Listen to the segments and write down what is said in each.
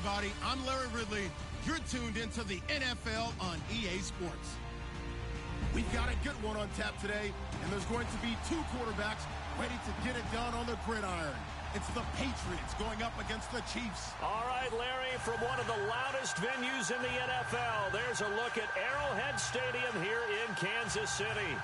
everybody. I'm Larry Ridley. You're tuned into the NFL on EA Sports. We've got a good one on tap today, and there's going to be two quarterbacks ready to get it done on the gridiron. It's the Patriots going up against the Chiefs. All right, Larry, from one of the loudest venues in the NFL, there's a look at Arrowhead Stadium here in Kansas City.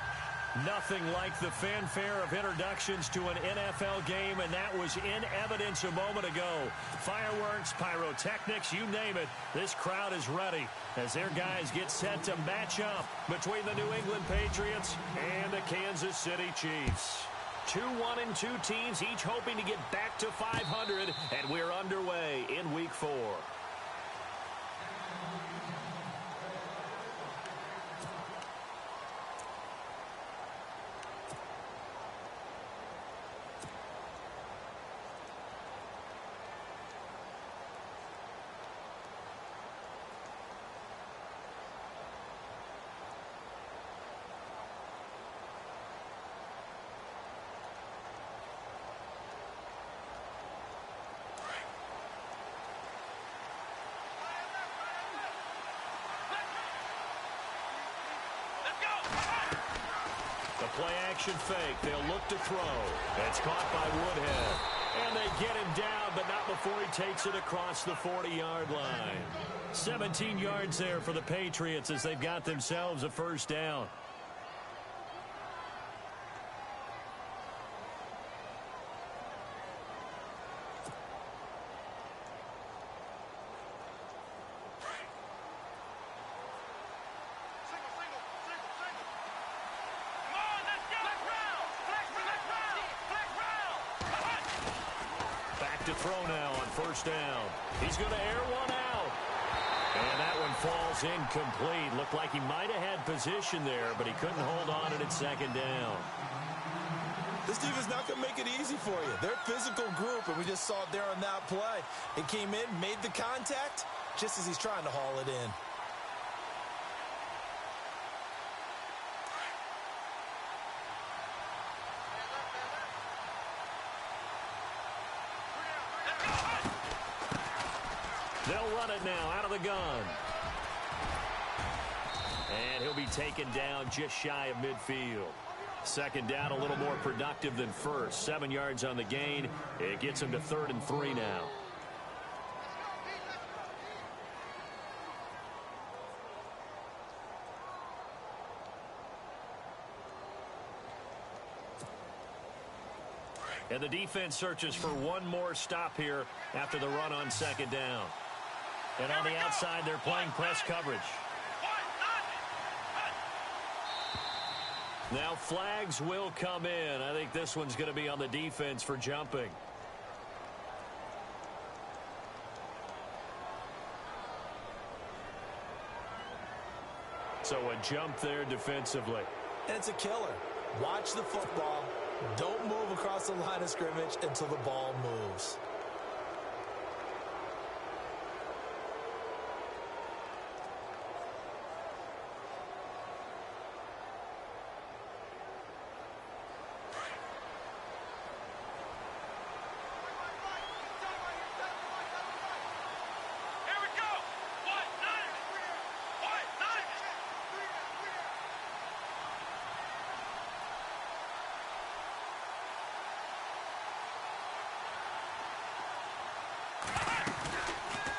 Nothing like the fanfare of introductions to an NFL game, and that was in evidence a moment ago. Fireworks, pyrotechnics, you name it. This crowd is ready as their guys get set to match up between the New England Patriots and the Kansas City Chiefs. 2-1-2 teams, each hoping to get back to 500, and we're underway in Week 4. Play-action fake. They'll look to throw. It's caught by Woodhead. And they get him down, but not before he takes it across the 40-yard line. 17 yards there for the Patriots as they've got themselves a first down. To throw now on first down. He's going to air one out. And that one falls incomplete. Looked like he might have had position there, but he couldn't hold on at second down. This defense not going to make it easy for you. They're a physical group, and we just saw it there on that play. It came in, made the contact, just as he's trying to haul it in. They'll run it now out of the gun. And he'll be taken down just shy of midfield. Second down, a little more productive than first. 7 yards on the gain. It gets him to 3rd and 3 now. And the defense searches for one more stop here after the run on second down. And on the outside, they're playing press coverage. Now flags will come in. I think this one's going to be on the defense for jumping. So a jump there defensively. And it's a killer. Watch the football. Don't move across the line of scrimmage until the ball moves.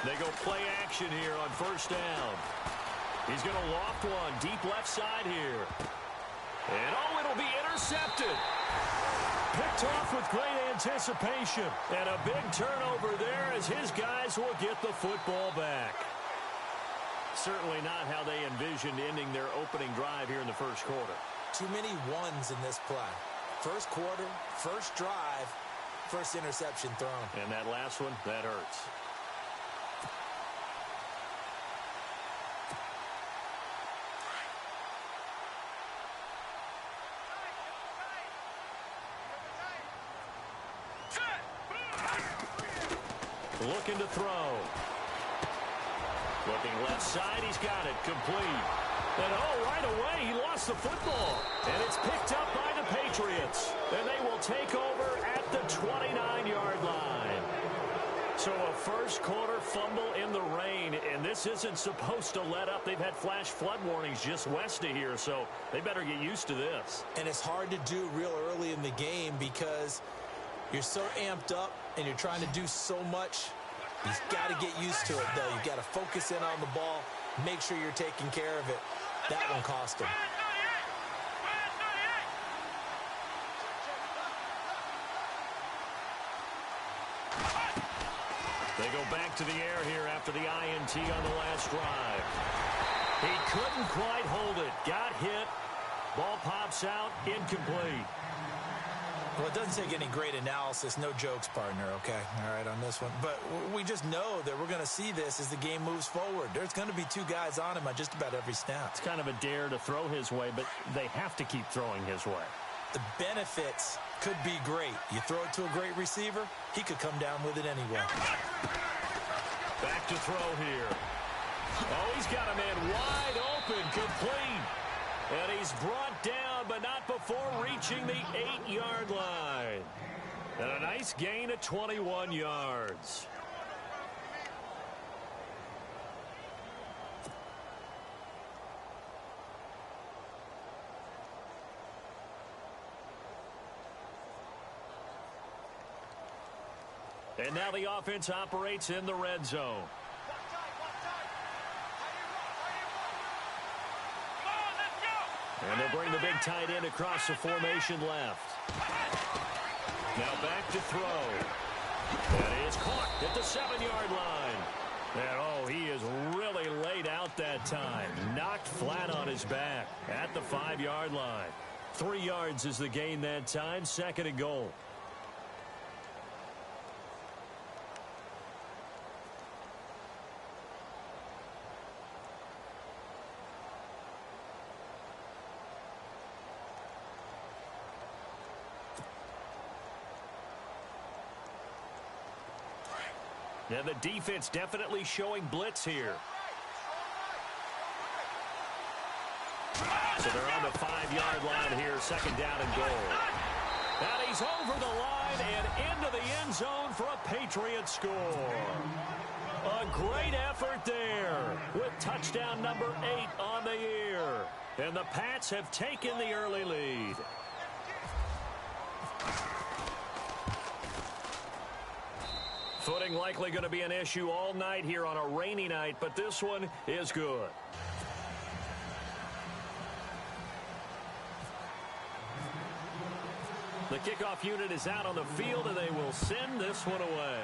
They go play action here on first down. He's going to loft one deep left side here. And it'll be intercepted. Picked off with great anticipation. And a big turnover there as his guys will get the football back. Certainly not how they envisioned ending their opening drive here in the first quarter. Too many ones in this play. First quarter, first drive, first interception thrown. And that last one, that hurts. Looking to throw. Looking left side, he's got it, complete. And right away, he lost the football. And it's picked up by the Patriots. And they will take over at the 29-yard line. So a first quarter fumble in the rain, and this isn't supposed to let up. They've had flash flood warnings just west of here, so they better get used to this. And it's hard to do real early in the game because you're so amped up and you're trying to do so much. You've got to get used to it, though. You've got to focus in on the ball, make sure you're taking care of it. That one cost him. They go back to the air here after the INT on the last drive. He couldn't quite hold it. Got hit. Ball pops out. Incomplete. Well, it doesn't take any great analysis. No jokes, partner, okay? All right, on this one. But we just know that we're going to see this as the game moves forward. There's going to be two guys on him on just about every snap. It's kind of a dare to throw his way, but they have to keep throwing his way. The benefits could be great. You throw it to a great receiver, he could come down with it anyway. Back to throw here. Oh, he's got a man wide open, complete. And he's brought down, but not before reaching the 8-yard line. And a nice gain of 21 yards. And now the offense operates in the red zone. And they'll bring the big tight end across the formation left. Now back to throw. That is caught at the 7-yard line. And oh, he is really laid out that time. Knocked flat on his back at the 5-yard line. 3 yards is the gain that time. 2nd and goal. And the defense definitely showing blitz here. So they're on the 5-yard line here, 2nd down and goal. And he's over the line and into the end zone for a Patriot score. A great effort there with touchdown number 8 on the year. And the Pats have taken the early lead. Footing likely going to be an issue all night here on a rainy night, but this one is good. The kickoff unit is out on the field, and they will send this one away.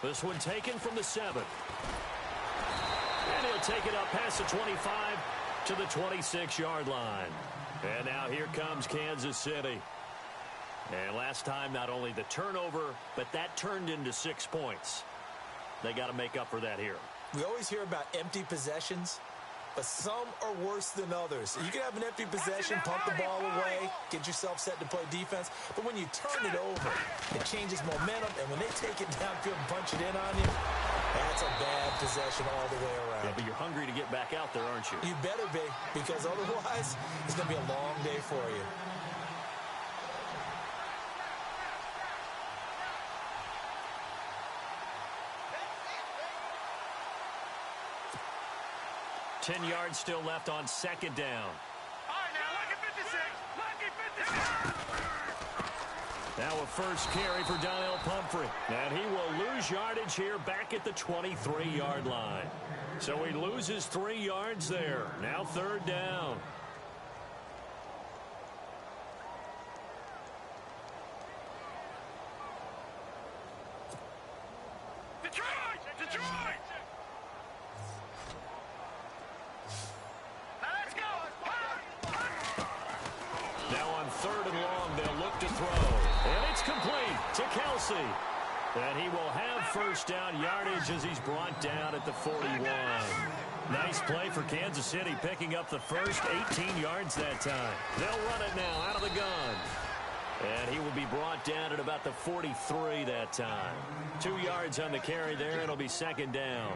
This one taken from the 7. And he'll take it up past the 25 to the 26-yard line. And now here comes Kansas City. And last time, not only the turnover, but that turned into 6 points. They got to make up for that here. We always hear about empty possessions, but some are worse than others. You can have an empty possession, pump the ball away, get yourself set to play defense, but when you turn it over, it changes momentum, and when they take it downfield and punch it in on you, that's a bad possession all the way around. Yeah, but you're hungry to get back out there, aren't you? You better be, because otherwise, it's going to be a long day for you. Ten yards still left on 2nd down. All right, now, look at 56. Look at 56. Now a first carry for Donnell Pumphrey. And he will lose yardage here back at the 23-yard line. So he loses 3 yards there. Now 3rd down. Detroit! Now on 3rd and long, they'll look to throw. And it's complete to Kelsey. And he will have first down yardage as he's brought down at the 41. Nice play for Kansas City, picking up the first 18 yards that time. They'll run it now out of the gun. And he will be brought down at about the 43 that time. 2 yards on the carry there, and it'll be 2nd down.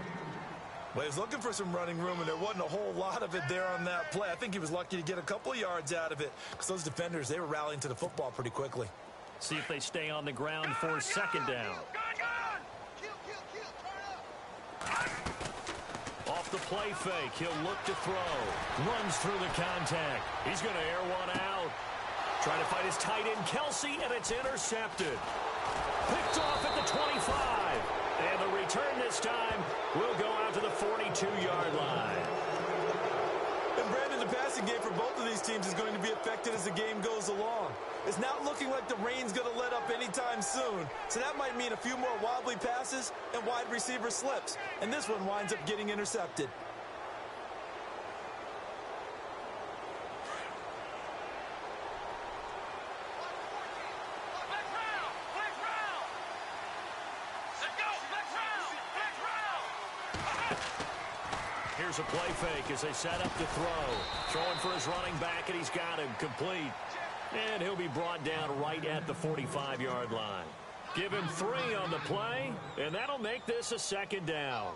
Well, he was looking for some running room, and there wasn't a whole lot of it there on that play. I think he was lucky to get a couple of yards out of it because those defenders, they were rallying to the football pretty quickly. See if they stay on the ground for second down. Off the play fake, he'll look to throw. Runs through the contact. He's going to air one out. Trying to fight his tight end, Kelsey, and it's intercepted. Picked off at the 25. And the return this time will go out to the 42-yard line. And Brandon, the passing game for both of these teams is going to be affected as the game goes along. It's not looking like the rain's going to let up anytime soon. So that might mean a few more wobbly passes and wide receiver slips. And this one winds up getting intercepted. Here's a play fake as they set up to throw. Throwing for his running back, and he's got him complete. And he'll be brought down right at the 45-yard line. Give him 3 on the play, and that'll make this a second down.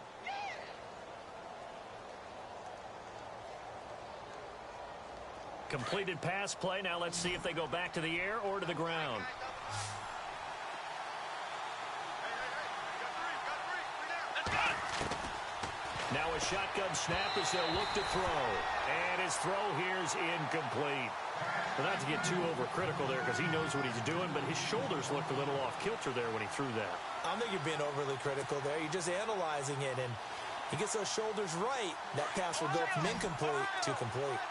Completed pass play. Now let's see if they go back to the air or to the ground. Now a shotgun snap as they'll look to throw. And his throw here is incomplete. Well, not to get too overcritical there because he knows what he's doing, but his shoulders looked a little off kilter there when he threw that. I don't think you're being overly critical there. You're just analyzing it, and he gets those shoulders right. That pass will go from incomplete to complete.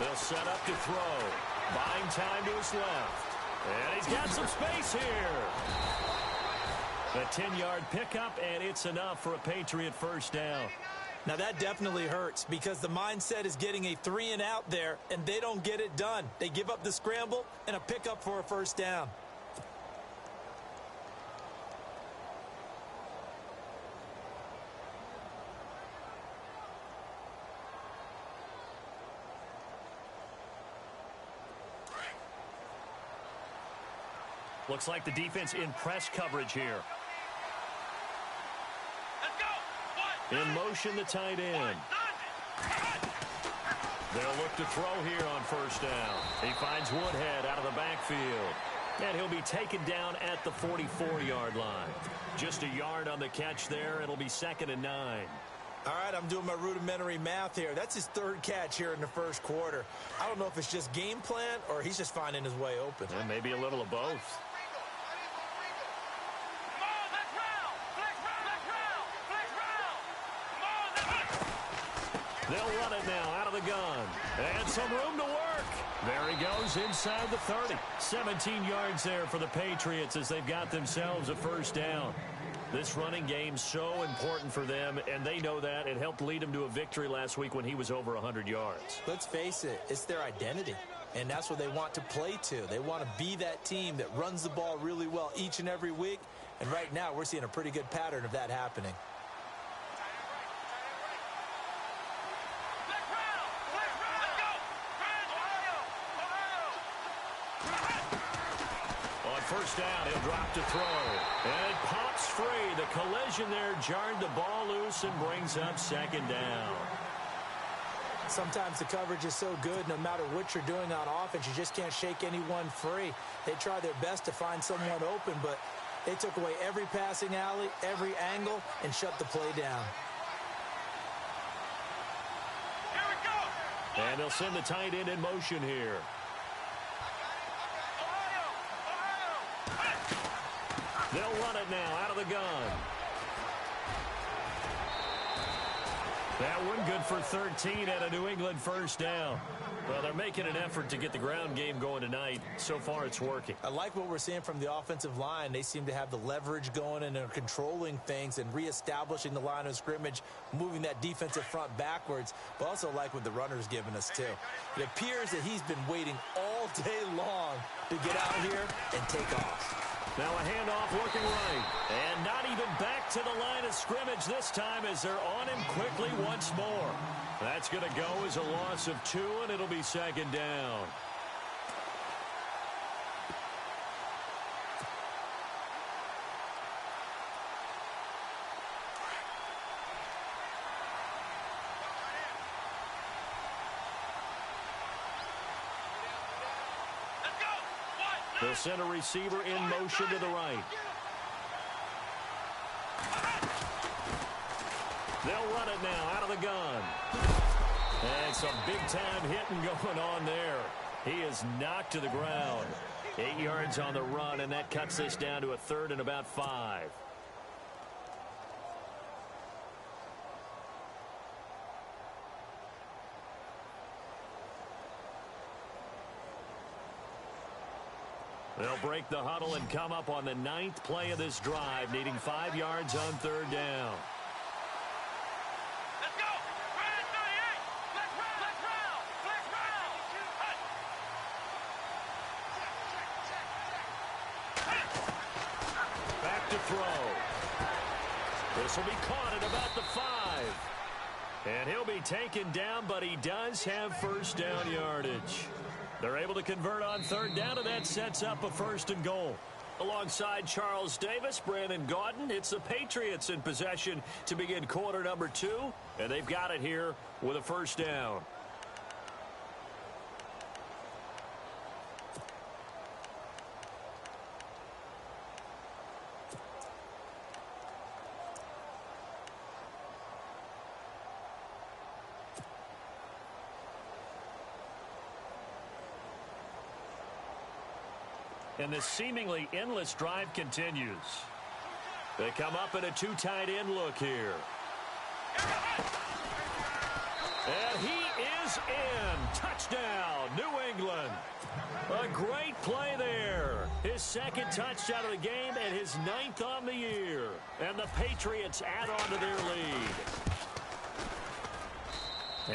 They'll set up to throw. Buying time to his left. And he's got some space here. The 10-yard pickup, and it's enough for a Patriot first down. Now that definitely hurts because the mindset is getting a 3-and-out there, and they don't get it done. They give up the scramble and a pickup for a first down. Looks like the defense in press coverage here. In motion, the tight end. They'll look to throw here on first down. He finds Woodhead out of the backfield. And he'll be taken down at the 44-yard line. Just a yard on the catch there. It'll be 2nd and 9. All right, I'm doing my rudimentary math here. That's his 3rd catch here in the first quarter. I don't know if it's just game plan or he's just finding his way open. And maybe a little of both. They'll run it now out of the gun. And some room to work. There he goes inside the 30. 17 yards there for the Patriots as they've got themselves a first down. This running game's so important for them, and they know that. It helped lead them to a victory last week when he was over 100 yards. Let's face it, it's their identity, and that's what they want to play to. They want to be that team that runs the ball really well each and every week, and right now we're seeing a pretty good pattern of that happening. First down, he'll drop to throw. And it pops free. The collision there jarred the ball loose and brings up 2nd down. Sometimes the coverage is so good, no matter what you're doing on offense, you just can't shake anyone free. They try their best to find someone open, but they took away every passing alley, every angle, and shut the play down. Here we go. And they'll send the tight end in motion here. They'll run it now out of the gun. That one good for 13 and a New England first down. Well, they're making an effort to get the ground game going tonight. So far, it's working. I like what we're seeing from the offensive line. They seem to have the leverage going and are controlling things and reestablishing the line of scrimmage, moving that defensive front backwards, but also like what the runner's giving us, too. It appears that he's been waiting all day long to get out here and take off. Now a handoff looking right. And not even back to the line of scrimmage this time as they're on him quickly once more. That's going to go as a loss of 2, and it'll be 2nd down. They'll send a receiver in motion to the right. They'll run it now out of the gun. And some big-time hitting going on there. He is knocked to the ground. 8 yards on the run, and that cuts this down to a 3rd and about 5. They'll break the huddle and come up on the 9th play of this drive, needing 5 yards on 3rd down. Let's go! Red 38! Let's round! Let's round! Back to throw. This will be caught at about the 5. And he'll be taken down, but he does have first down yardage. They're able to convert on 3rd down, and that sets up a 1st and goal. Alongside Charles Davis, Brandon Gaudin, it's the Patriots in possession to begin quarter number 2, and they've got it here with a 1st down. And this seemingly endless drive continues. They come up in a 2 tight end look here. And he is in. Touchdown, New England. A great play there. His 2nd touchdown of the game and his 9th on the year. And the Patriots add on to their lead.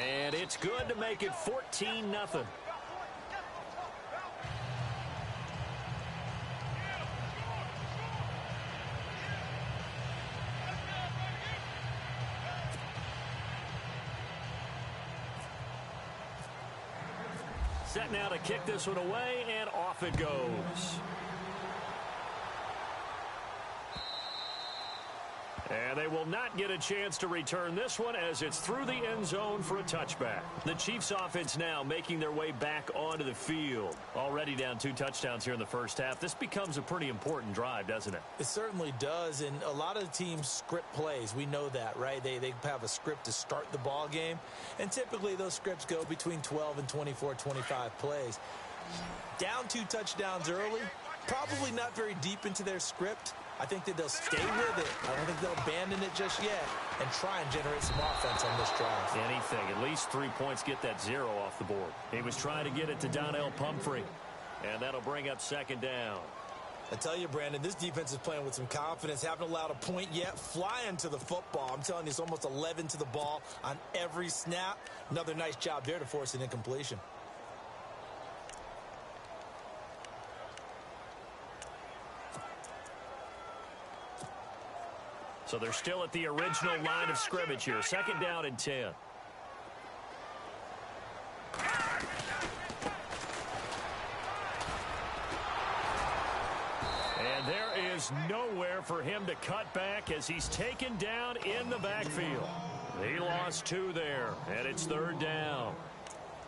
And it's good to make it 14-0. Set now to kick this one away, and off it goes. And they will not get a chance to return this one as it's through the end zone for a touchback. The Chiefs offense now making their way back onto the field. Already down 2 touchdowns here in the first half. This becomes a pretty important drive, doesn't it? It certainly does, and a lot of the teams script plays. We know that, right? They have a script to start the ball game, and typically those scripts go between 12 and 24, 25 plays. Down 2 touchdowns early, probably not very deep into their script. I think that they'll stay with it. I don't think they'll abandon it just yet and try and generate some offense on this drive. Anything. At least 3 points, get that 0 off the board. He was trying to get it to Donnell Pumphrey, and that'll bring up 2nd down. I tell you, Brandon, this defense is playing with some confidence. Haven't allowed a point yet. Flying to the football. I'm telling you, it's almost 11 to the ball on every snap. Another nice job there to force an incompletion. So they're still at the original line of scrimmage here. 2nd down and 10. And there is nowhere for him to cut back as he's taken down in the backfield. He lost 2 there, and it's 3rd down.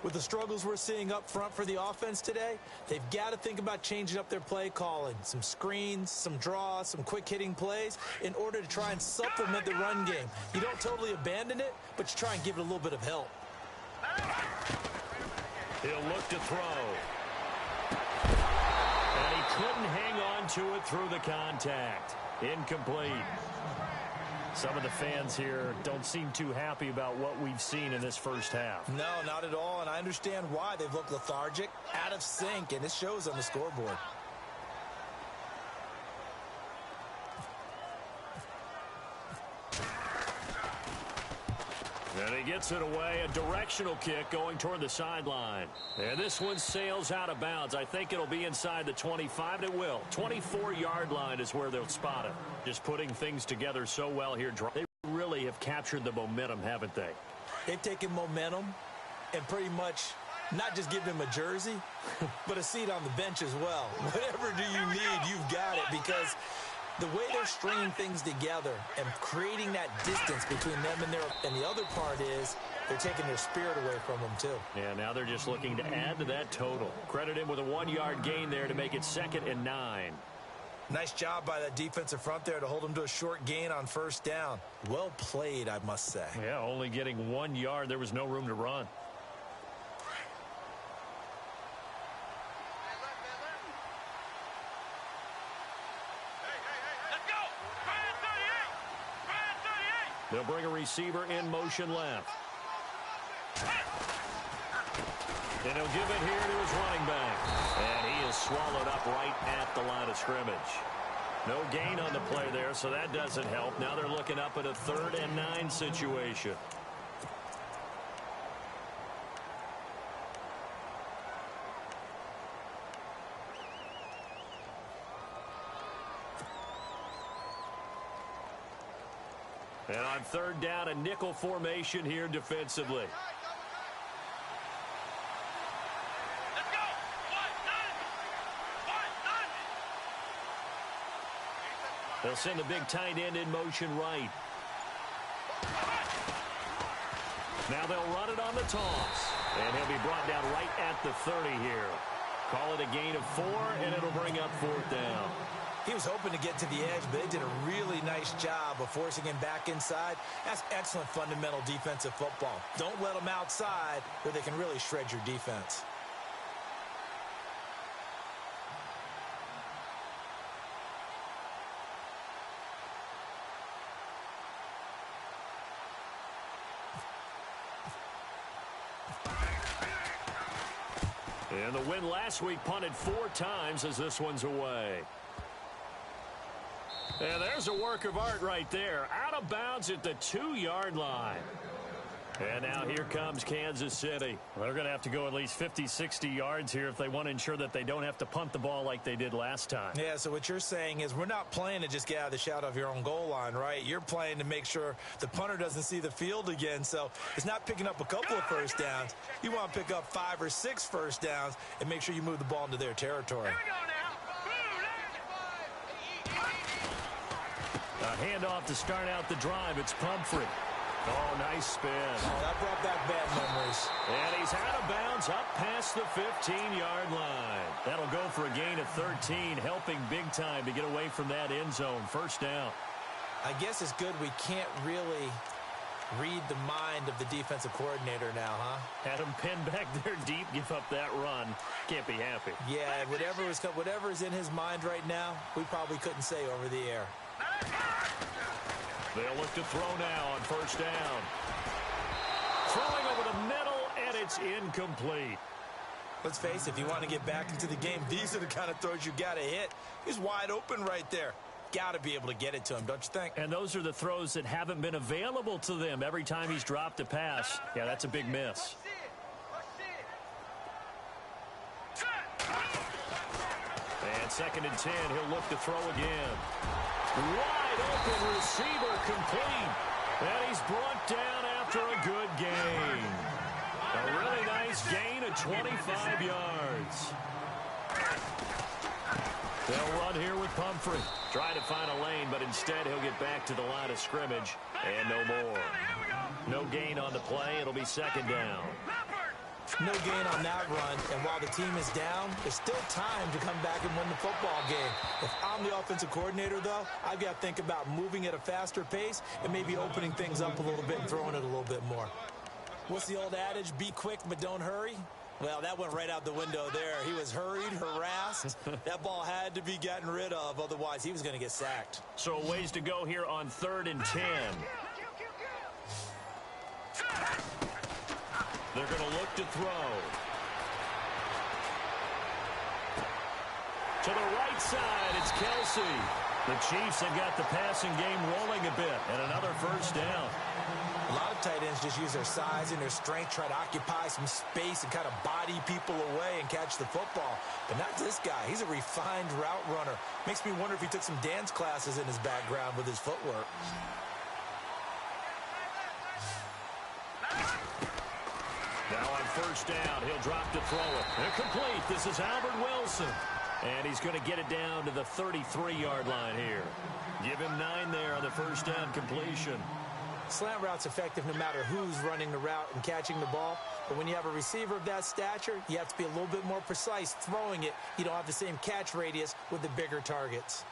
With the struggles we're seeing up front for the offense today, they've got to think about changing up their play calling. Some screens, some draws, some quick-hitting plays in order to try and supplement the run game. You don't totally abandon it, but you try and give it a little bit of help. He'll look to throw. And he couldn't hang on to it through the contact. Incomplete. Some of the fans here don't seem too happy about what we've seen in this first half. No, not at all, and I understand why. They've looked lethargic, out of sync, and it shows on the scoreboard. And he gets it away, a directional kick going toward the sideline. And this one sails out of bounds. I think it'll be inside the 25. It will. 24-yard line is where they'll spot it. Just putting things together so well here. They really have captured the momentum, haven't they? They've taken momentum and pretty much not just give him a jersey, but a seat on the bench as well. Whatever do you need, you've got it, because the way they're stringing things together and creating that distance between them and the other part is they're taking their spirit away from them, too. Yeah, now they're just looking to add to that total. Credit him with a 1-yard gain there to make it 2nd and 9. Nice job by that defensive front there to hold them to a short gain on first down. Well played, I must say. Yeah, only getting 1 yard. There was no room to run. They'll bring a receiver in motion left. And he'll give it here to his running back. And he is swallowed up right at the line of scrimmage. No gain on the play there, so that doesn't help. Now they're looking up at a 3rd and 9 situation. And on 3rd down, a nickel formation here defensively. Let's go. They'll send the big tight end in motion right. Now they'll run it on the toss. And he'll be brought down right at the 30 here. Call it a gain of 4, and it'll bring up 4th down. He was hoping to get to the edge, but they did a really nice job of forcing him back inside. That's excellent fundamental defensive football. Don't let them outside where they can really shred your defense. And the win last week punted 4 times as this one's away. And there's a work of art right there. Out of bounds at the 2-yard line. And now here comes Kansas City. They're going to have to go at least 50, 60 yards here if they want to ensure that they don't have to punt the ball like they did last time. Yeah, so what you're saying is we're not playing to just get out of the shadow of your own goal line, right? You're playing to make sure the punter doesn't see the field again. So it's not picking up a couple of first downs. You want to pick up 5 or 6 first downs and make sure you move the ball into their territory. A handoff to start out the drive. It's Pumphrey. Oh, nice spin. Oh, that brought back bad memories. And he's out of bounds up past the 15-yard line. That'll go for a gain of 13, helping big time to get away from that end zone. First down. I guess it's good we can't really read the mind of the defensive coordinator now, huh? Had him pinned back there deep, give up that run. Can't be happy. Yeah, whatever is in his mind right now, we probably couldn't say over the air. They'll look to throw now on first down. Throwing over the middle, and it's incomplete. Let's face it, if you want to get back into the game, these are the kind of throws you got to hit. He's wide open right there. Got to be able to get it to him, don't you think? And those are the throws that haven't been available to them every time he's dropped a pass. Yeah, that's a big miss. And 2nd and 10, he'll look to throw again. Wide open receiver complete. And he's brought down after a good gain. A really nice gain of 25 yards. They'll run here with Pumphrey. Try to find a lane, but instead he'll get back to the line of scrimmage. And no more. No gain on the play. It'll be 2nd down. No gain on that run, and while the team is down, there's still time to come back and win the football game. If I'm the offensive coordinator, though, I've got to think about moving at a faster pace and maybe opening things up a little bit and throwing it a little bit more. What's the old adage? Be quick, but don't hurry? Well, that went right out the window there. He was hurried, harassed. That ball had to be gotten rid of, otherwise he was going to get sacked. So a ways to go here on 3rd and 10. They're going to look to throw. To the right side, it's Kelsey. The Chiefs have got the passing game rolling a bit, and another first down. A lot of tight ends just use their size and their strength, try to occupy some space and kind of body people away and catch the football. But not this guy. He's a refined route runner. Makes me wonder if he took some dance classes in his background with his footwork. Now on first down, he'll drop to throw it. Incomplete. This is Albert Wilson. And he's going to get it down to the 33-yard line here. Give him 9 there on the first down completion. Slant route's effective no matter who's running the route and catching the ball. But when you have a receiver of that stature, you have to be a little bit more precise throwing it. You don't have the same catch radius with the bigger targets.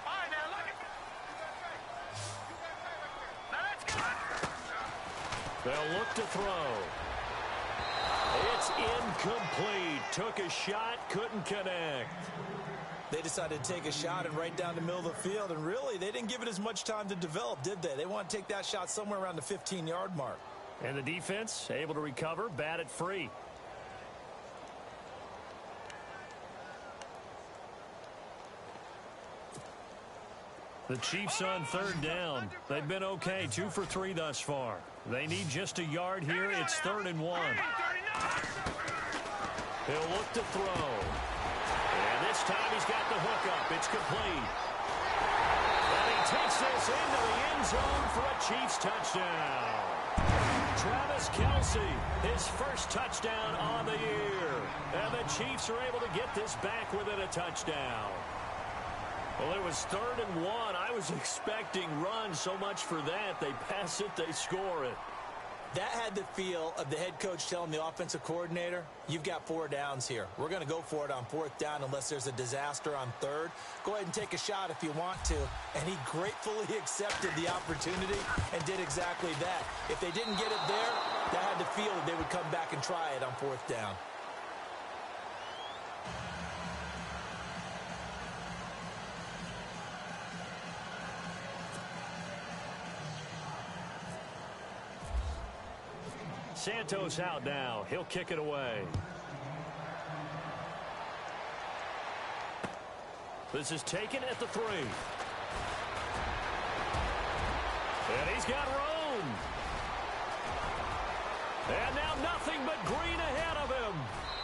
All right, now look at. Now let's go. They'll look to throw. It's incomplete. Took a shot, couldn't connect. They decided to take a shot and right down the middle of the field, and really, they didn't give it as much time to develop, did they? They want to take that shot somewhere around the 15-yard mark. And the defense able to recover, bat it free. The Chiefs on third down. They've been okay, 2 for 3 thus far. They need just a yard here. It's 3rd and 1. He'll look to throw. And this time he's got the hook up. It's complete. And he takes this into the end zone for a Chiefs touchdown. Travis Kelce, his first touchdown on the year. And the Chiefs are able to get this back within a touchdown. Well, it was 3rd and 1. I was expecting run, so much for that. They pass it, they score it. That had the feel of the head coach telling the offensive coordinator, you've got 4 downs here. We're going to go for it on 4th down unless there's a disaster on 3rd. Go ahead and take a shot if you want to. And he gratefully accepted the opportunity and did exactly that. If they didn't get it there, that had the feel that they would come back and try it on 4th down. Santos out now. He'll kick it away. This is taken at the 3. And he's got room. And now nothing but green ahead of him.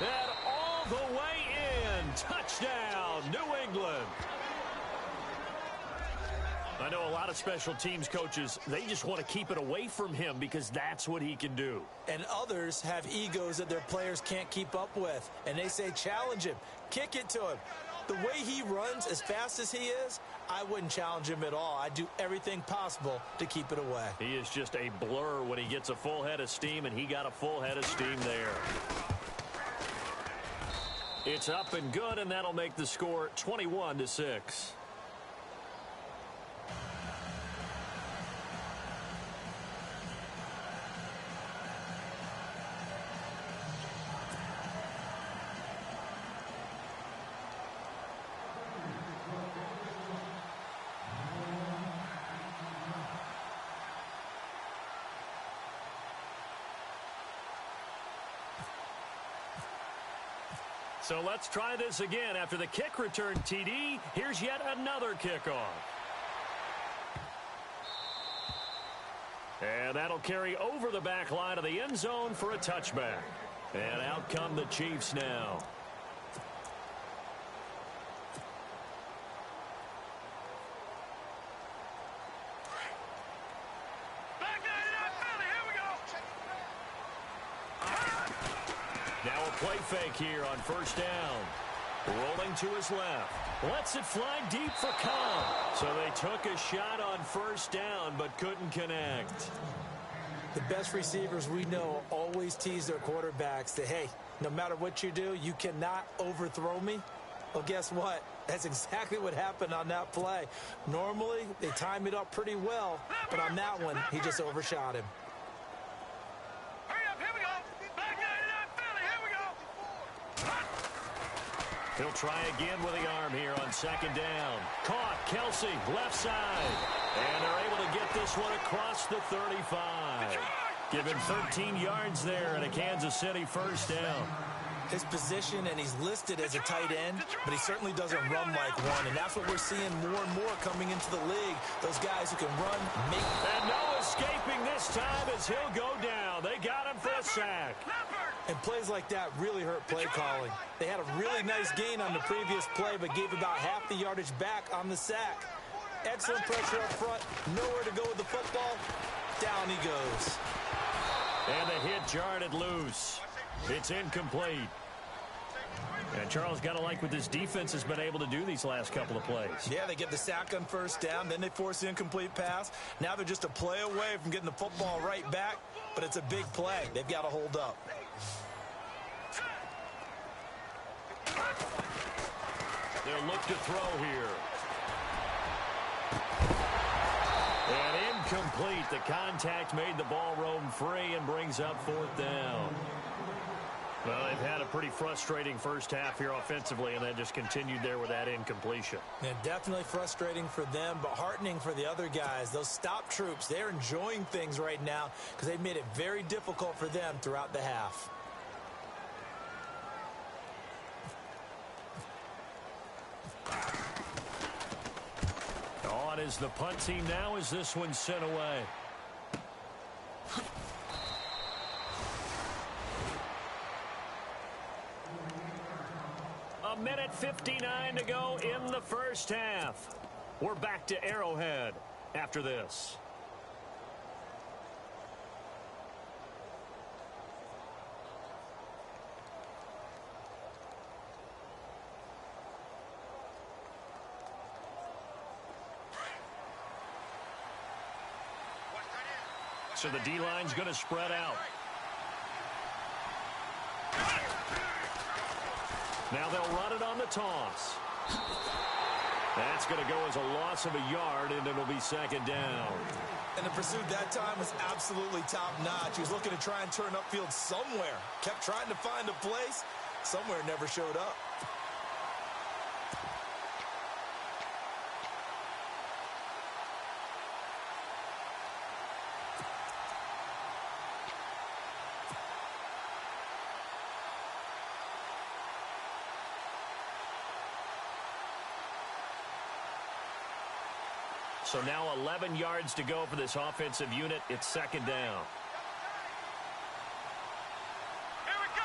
And all the way in. Touchdown, New England. I know a lot of special teams coaches, they just want to keep it away from him because that's what he can do. And others have egos that their players can't keep up with. And they say, challenge him, kick it to him. The way he runs as fast as he is, I wouldn't challenge him at all. I'd do everything possible to keep it away. He is just a blur when he gets a full head of steam, and he got a full head of steam there. It's up and good, and that'll make the score 21-6. So let's try this again. After the kick return TD, here's yet another kickoff. And that'll carry over the back line of the end zone for a touchback. And out come the Chiefs now. Now a play fake here on 1st down. Rolling to his left. Lets it fly deep for Cobb. So they took a shot on 1st down but couldn't connect. The best receivers we know always tease their quarterbacks that, hey, no matter what you do, you cannot overthrow me. Well, guess what? That's exactly what happened on that play. Normally, they time it up pretty well, but on that one, he just overshot him. He'll try again with the arm here on 2nd down. Caught, Kelce, left side. And they're able to get this one across the 35. Give him 13 yards there and a Kansas City 1st down. His position, and he's listed as a tight end, but he certainly doesn't run like one. And that's what we're seeing more and more coming into the league. Those guys who can run, make... And no escaping this time as he'll go down. They got him for a sack. And plays like that really hurt play calling. They had a really nice gain on the previous play, but gave about half the yardage back on the sack. Excellent pressure up front. Nowhere to go with the football. Down he goes. And the hit jarred it loose. It's incomplete. And Charles, got to like what this defense has been able to do these last couple of plays. Yeah, they get the sack on first down, then they force the incomplete pass. Now they're just a play away from getting the football right back, but it's a big play. They've got to hold up. They'll look to throw here. And incomplete. The contact made the ball roam free and brings up fourth down. Well, they've had a pretty frustrating first half here offensively, and then just continued there with that incompletion. Yeah, definitely frustrating for them, but heartening for the other guys. Those stop troops, they're enjoying things right now because they've made it very difficult for them throughout the half. On is the punt team now as this one's sent away. A minute 59 to go in the first half. We're back to Arrowhead after this. So the D-line's going to spread out. Now they'll run it on the toss. That's going to go as a loss of a yard, and it'll be second down. And the pursuit that time was absolutely top-notch. He was looking to try and turn upfield somewhere. Kept trying to find a place. Somewhere never showed up. So now 11 yards to go for this offensive unit. It's second down. Here we go.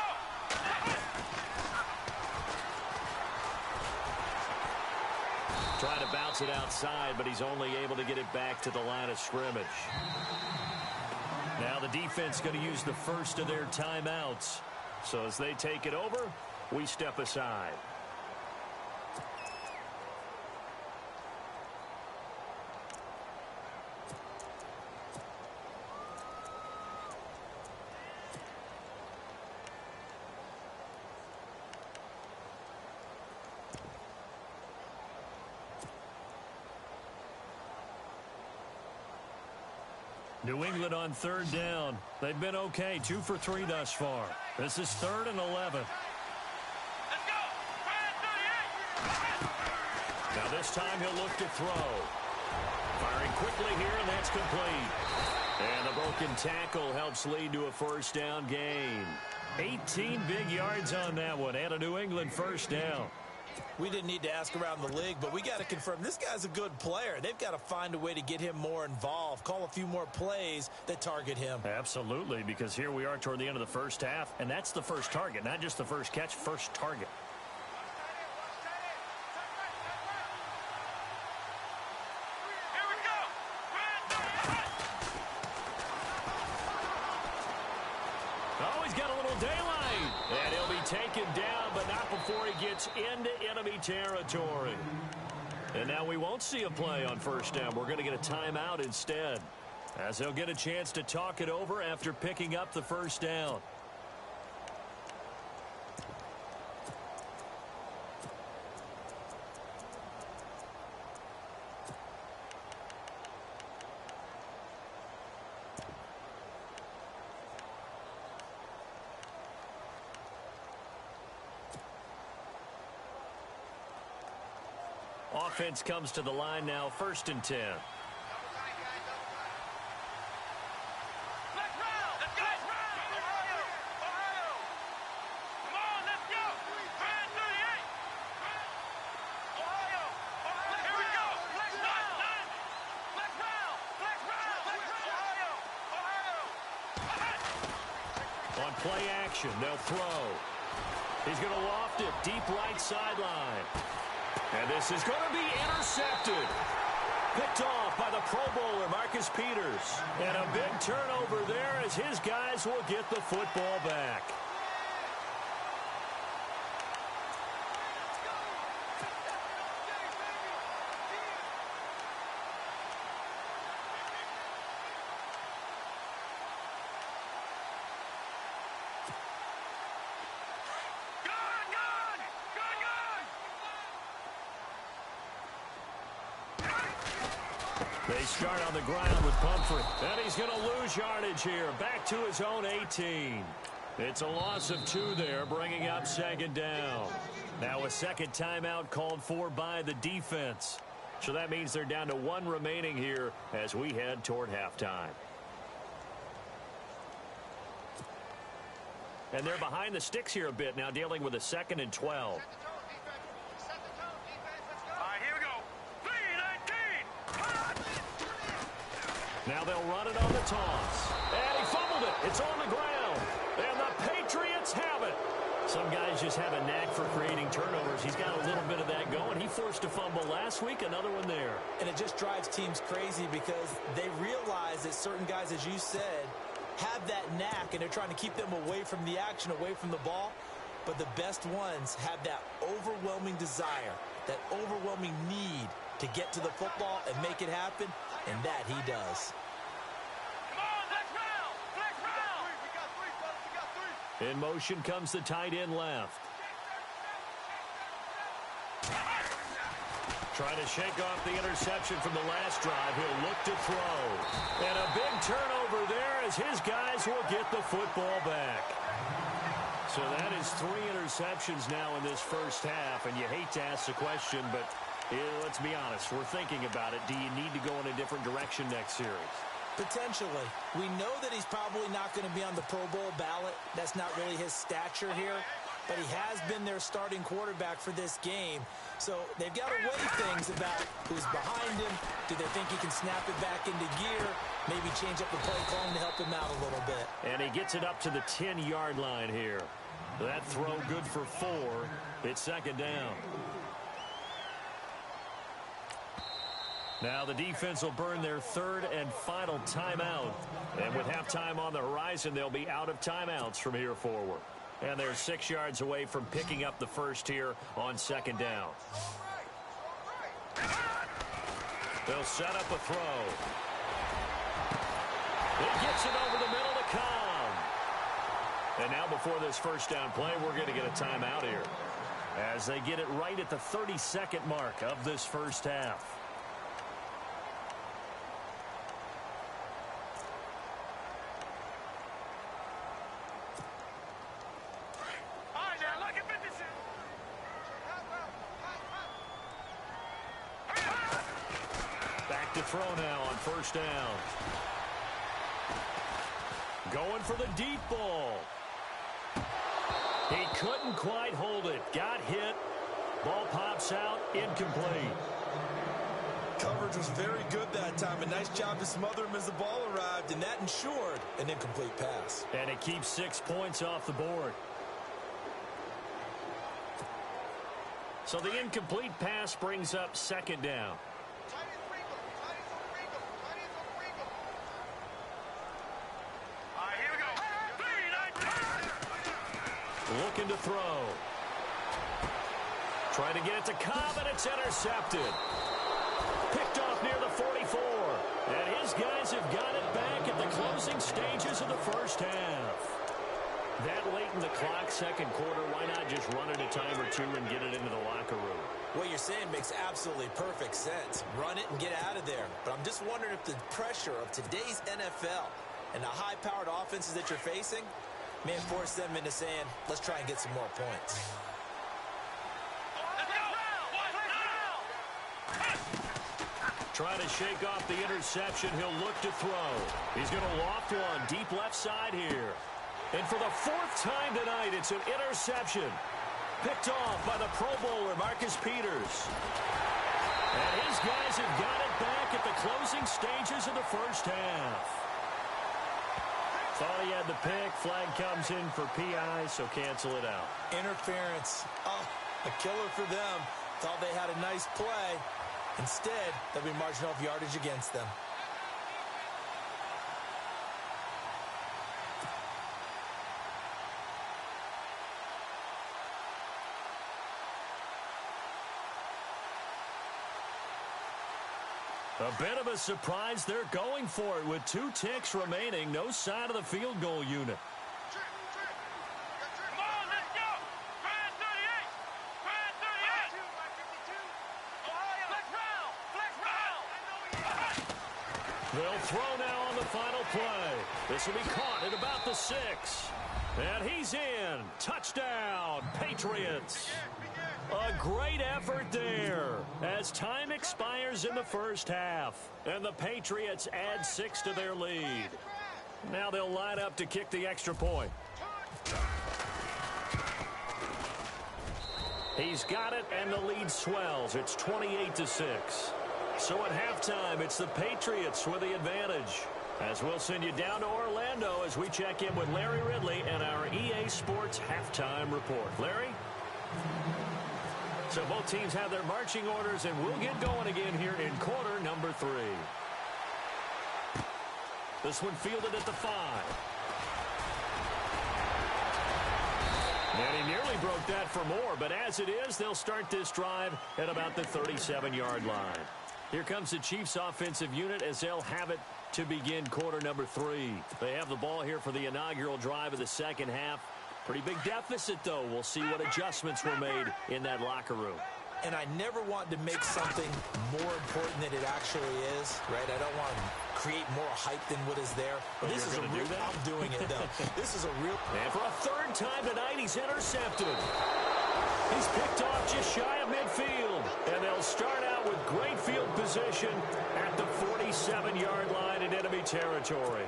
Trying to bounce it outside, but he's only able to get it back to the line of scrimmage. Now the defense going to use the first of their timeouts. So as they take it over, we step aside. New England on third down. They've been okay, 2 for 3 thus far. This is 3rd and 11. Let's go. 38. Now this time he'll look to throw. Firing quickly here, and that's complete. And the broken tackle helps lead to a first down gain. 18 big yards on that one, and a New England first down. We didn't need to ask around the league, but we got to confirm this guy's a good player. They've got to find a way to get him more involved, call a few more plays that target him. Absolutely, because here we are toward the end of the first half, and that's the first target, not just the first catch, first target. Here we go. Oh, he's got a little daylight, and he'll be taken down, but not before he gets into enemy territory. And now we won't see a play on first down. We're going to get a timeout instead, as they'll get a chance to talk it over after picking up the first down. Offense comes to the line now, 1st and 10. Let's round. Let's go. Ohio. Ohio. Come on, let's go. 38. Ohio. Ohio. Here we go. Flex round. Flex round. Flex round. Ohio. Ohio. On play action, they'll throw. He's going to loft it deep right sideline. And this is going to be intercepted. Picked off by the Pro Bowler, Marcus Peters. And a big turnover there as his guys will get the football back. They start on the ground with Pumphrey. And he's going to lose yardage here. Back to his own 18. It's a loss of 2 there, bringing up second down. Now a second timeout called for by the defense. So that means they're down to 1 remaining here as we head toward halftime. And they're behind the sticks here a bit now, dealing with a 2nd and 12. Now they'll run it on the toss. And he fumbled it. It's on the ground. And the Patriots have it. Some guys just have a knack for creating turnovers. He's got a little bit of that going. He forced a fumble last week, another one there. And it just drives teams crazy because they realize that certain guys, as you said, have that knack, and they're trying to keep them away from the action, away from the ball. But the best ones have that overwhelming desire, that overwhelming need to get to the football and make it happen, and that he does. Come on, let's round! Let's round! We got 3, fellas. We got 3. In motion comes the tight end left. Trying to shake off the interception from the last drive. He'll look to throw. And a big turnover there as his guys will get the football back. So that is 3 interceptions now in this first half. And you hate to ask the question, but let's be honest. We're thinking about it. Do you need to go in a different direction next series? Potentially. We know that he's probably not going to be on the Pro Bowl ballot. That's not really his stature here. But he has been their starting quarterback for this game. So they've got to weigh things about who's behind him. Do they think he can snap it back into gear? Maybe change up the play calling to help him out a little bit. And he gets it up to the 10-yard line here. That throw good for 4. It's second down. Now the defense will burn their 3rd and final timeout. And with halftime on the horizon, they'll be out of timeouts from here forward. And they're 6 yards away from picking up the first here on second down. They'll set up a throw. He gets it over the middle to Cobb. And now before this first down play, we're going to get a timeout here as they get it right at the 32nd mark of this first half. Throw now on first down. Going for the deep ball. He couldn't quite hold it. Got hit. Ball pops out. Incomplete. Coverage was very good that time. A nice job to smother him as the ball arrived, and that ensured an incomplete pass. And it keeps 6 points off the board. So the incomplete pass brings up second down. Looking to throw. Trying to get it to Cobb, and it's intercepted. Picked off near the 44. And his guys have got it back at the closing stages of the first half. That late in the clock, second quarter, why not just run it a time or 2 and get it into the locker room? What you're saying makes absolutely perfect sense. Run it and get out of there. But I'm just wondering if the pressure of today's NFL and the high-powered offenses that you're facing may force them into saying, let's try and get some more points. Trying to shake off the interception. He'll look to throw. He's going to loft one deep left side here. And for the 4th time tonight, it's an interception. Picked off by the Pro Bowler, Marcus Peters. And his guys have got it back at the closing stages of the first half. Thought he had the pick. Flag comes in for PI, so cancel it out. Interference. Oh, a killer for them. Thought they had a nice play. Instead, they'll be marching off yardage against them. A bit of a surprise. They're going for it with 2 ticks remaining. No sign of the field goal unit. Come on, let's go! Grand 38! Grand 38! 52! Ohio! Let's round! Let's round! They'll throw now on the final play. This will be caught at about the 6. And he's in. Touchdown, Patriots. A great effort there as time expires in the first half. And the Patriots add 6 to their lead. Now they'll line up to kick the extra point. He's got it, and the lead swells. It's 28-6. So at halftime, it's the Patriots with the advantage. As we'll send you down to Orlando as we check in with Larry Ridley and our EA Sports halftime report. Larry? So both teams have their marching orders, and we'll get going again here in quarter number 3. This one fielded at the 5. And he nearly broke that for more, but as it is, they'll start this drive at about the 37-yard line. Here comes the Chiefs offensive unit as they'll have it to begin quarter number 3. They have the ball here for the inaugural drive of the second half. Pretty big deficit, though. We'll see what adjustments were made in that locker room. And I never want to make something more important than it actually is, right? I don't want to create more hype than what is there. But this is a real... I'm doing it, though. This is a real... And for a third time tonight, he's intercepted. He's picked off just shy of midfield. And they'll start out with great field position at the 47-yard line in enemy territory.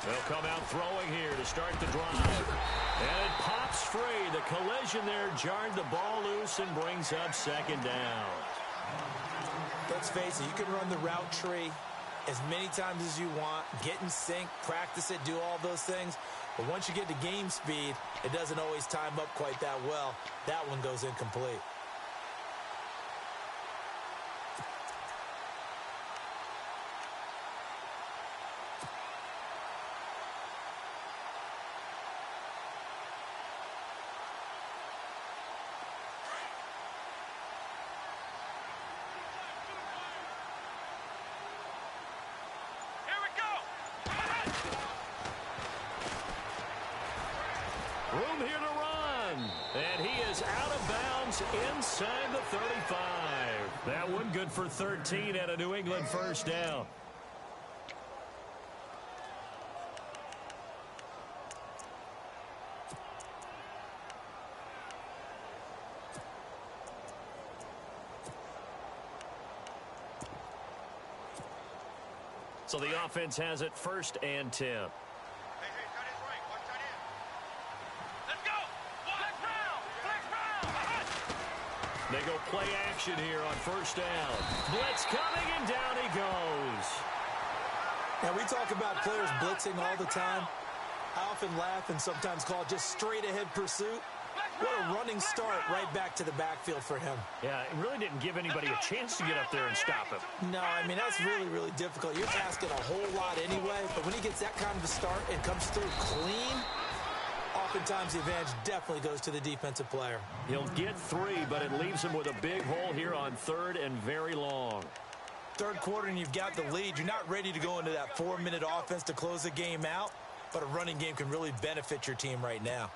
They'll come out throwing here to start the drive. And it pops free. The collision there jarred the ball loose and brings up second down. Let's face it, you can run the route tree as many times as you want, get in sync, practice it, do all those things. But once you get to game speed, it doesn't always time up quite that well. That one goes incomplete. Room here to run. And he is out of bounds inside the 35. That one good for 13 and a New England first down. So the offense has it 1st and 10. They go play action here on 1st down. Blitz coming, and down he goes. Now, we talk about players blitzing all the time. I often laugh and sometimes call it just straight-ahead pursuit. What a running start right back to the backfield for him. Yeah, it really didn't give anybody a chance to get up there and stop him. No, I mean, that's really, really difficult. You're asking a whole lot anyway, but when he gets that kind of a start and comes through clean, oftentimes the advantage definitely goes to the defensive player. He'll get 3, but it leaves him with a big hole here on 3rd and very long. Third quarter and you've got the lead. You're not ready to go into that 4-minute offense to close the game out, but a running game can really benefit your team right now.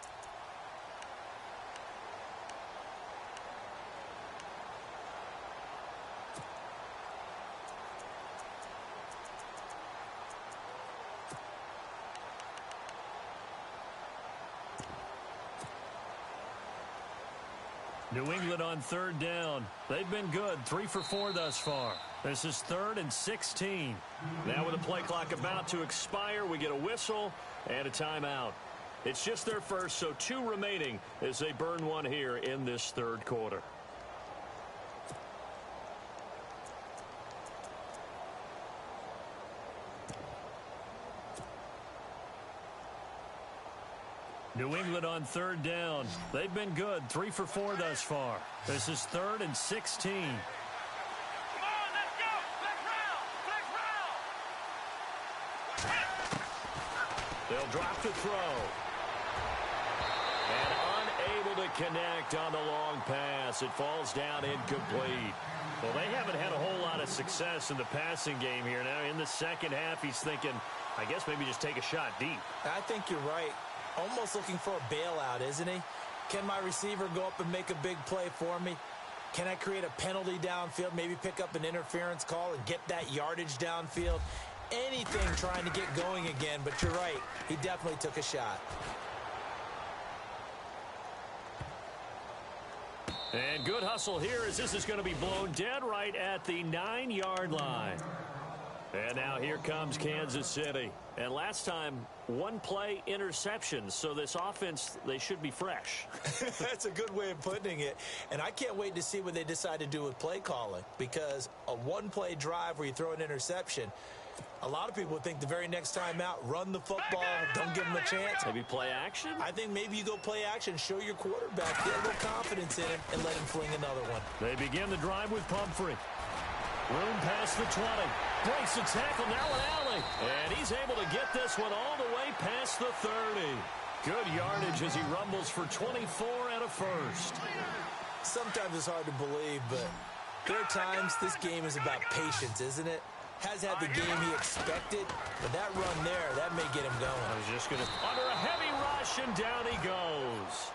New England on 3rd down. They've been good, 3 for 4 thus far. This is 3rd and 16. Now with the play clock about to expire, we get a whistle and a timeout. It's just their first, so 2 remaining as they burn one here in this 3rd quarter. New England on 3rd down. They've been good, 3 for 4 thus far. This is 3rd and 16. Come on, let's go! Flex round! They'll drop to throw. And unable to connect on the long pass. It falls down incomplete. Well, they haven't had a whole lot of success in the passing game here. Now, in the second half, he's thinking, I guess maybe just take a shot deep. I think you're right. Almost looking for a bailout, isn't he? Can my receiver go up and make a big play for me? Can I create a penalty downfield, maybe pick up an interference call and get that yardage downfield? Anything trying to get going again, but you're right. He definitely took a shot. And good hustle here as this is going to be blown dead right at the 9-yard line. And now here comes Kansas City. And last time, one play interception. So this offense, they should be fresh. That's a good way of putting it. And I can't wait to see what they decide to do with play calling. Because a one-play drive where you throw an interception, a lot of people would think the very next time out, run the football, don't give them a chance. Maybe play action? I think maybe you go play action, show your quarterback, get a little confidence in him, and let him fling another one. They begin the drive with Pumphrey. Room past the 20. Breaks the tackle, now an alley. And he's able to get this one all the way past the 30. Good yardage as he rumbles for 24 and a first. Sometimes it's hard to believe, but there are times this game is about patience, isn't it? Has had the game he expected, but that run there, that may get him going. I was just going to... Under a heavy rush, and down he goes.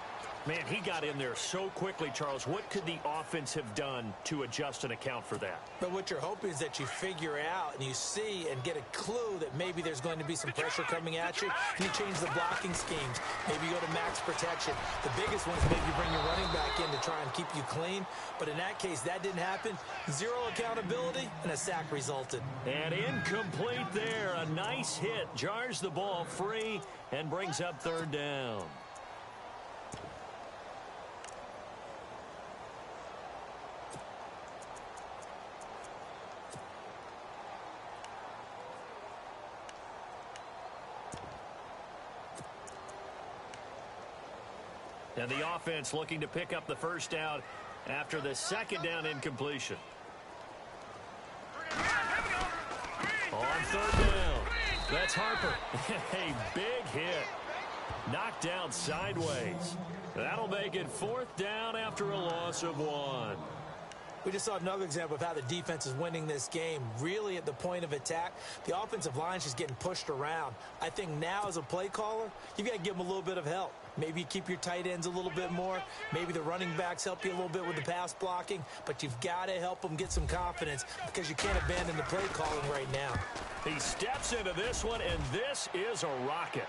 Man, he got in there so quickly, Charles. What could the offense have done to adjust and account for that? But what you're hoping is that you figure out and you see and get a clue that maybe there's going to be some pressure coming at you, and you change the blocking schemes. Maybe you go to max protection. The biggest one is maybe you bring your running back in to try and keep you clean. But in that case, that didn't happen. Zero accountability, and a sack resulted. And incomplete there. A nice hit. Jars the ball free and brings up third down. And the offense looking to pick up the first down after the second down incompletion. On third down, that's Harper. A big hit. Knocked down sideways. That'll make it fourth down after a loss of 1. We just saw another example of how the defense is winning this game. Really at the point of attack, the offensive line is just getting pushed around. I think now as a play caller, you've got to give them a little bit of help. Maybe you keep your tight ends a little bit more. Maybe the running backs help you a little bit with the pass blocking. But you've got to help them get some confidence because you can't abandon the play calling right now. He steps into this one, and this is a rocket.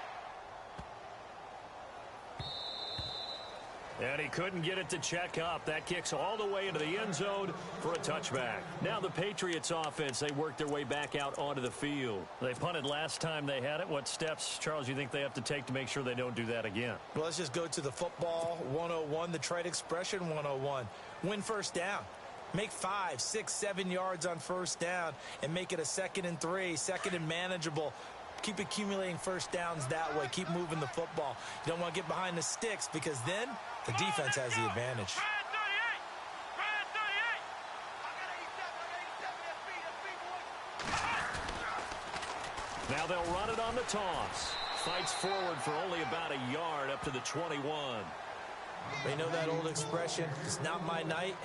And he couldn't get it to check up. That kicks all the way into the end zone for a touchback. Now the Patriots offense, they work their way back out onto the field. They punted last time they had it. What steps, Charles, you think they have to take to make sure they don't do that again? Well, let's just go to the football 101, the trade expression 101. Win first down. Make 5, 6, 7 yards on first down and make it a 2nd and 3, 2nd and manageable. Keep accumulating first downs that way. Keep moving the football. You don't want to get behind the sticks because then the defense has the advantage. Now they'll run it on the toss. Fights forward for only about a yard up to the 21. You know that old expression, it's not my night?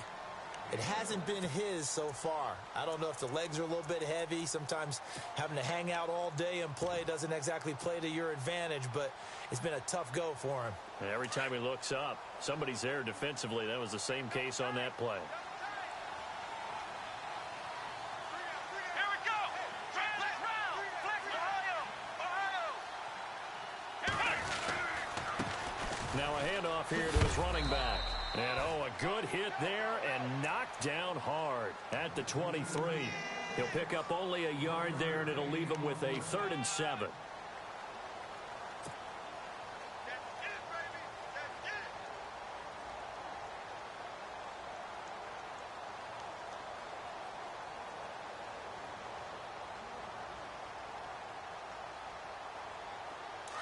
It hasn't been his so far. I don't know if the legs are a little bit heavy. Sometimes having to hang out all day and play doesn't exactly play to your advantage, but it's been a tough go for him. And every time he looks up, somebody's there defensively. That was the same case on that play. Here we go. Flex round. Ohio. Now a handoff here to his running back. And, oh, a good hit there and knocked down hard at the 23. He'll pick up only a yard there, and it'll leave him with a 3rd and 7.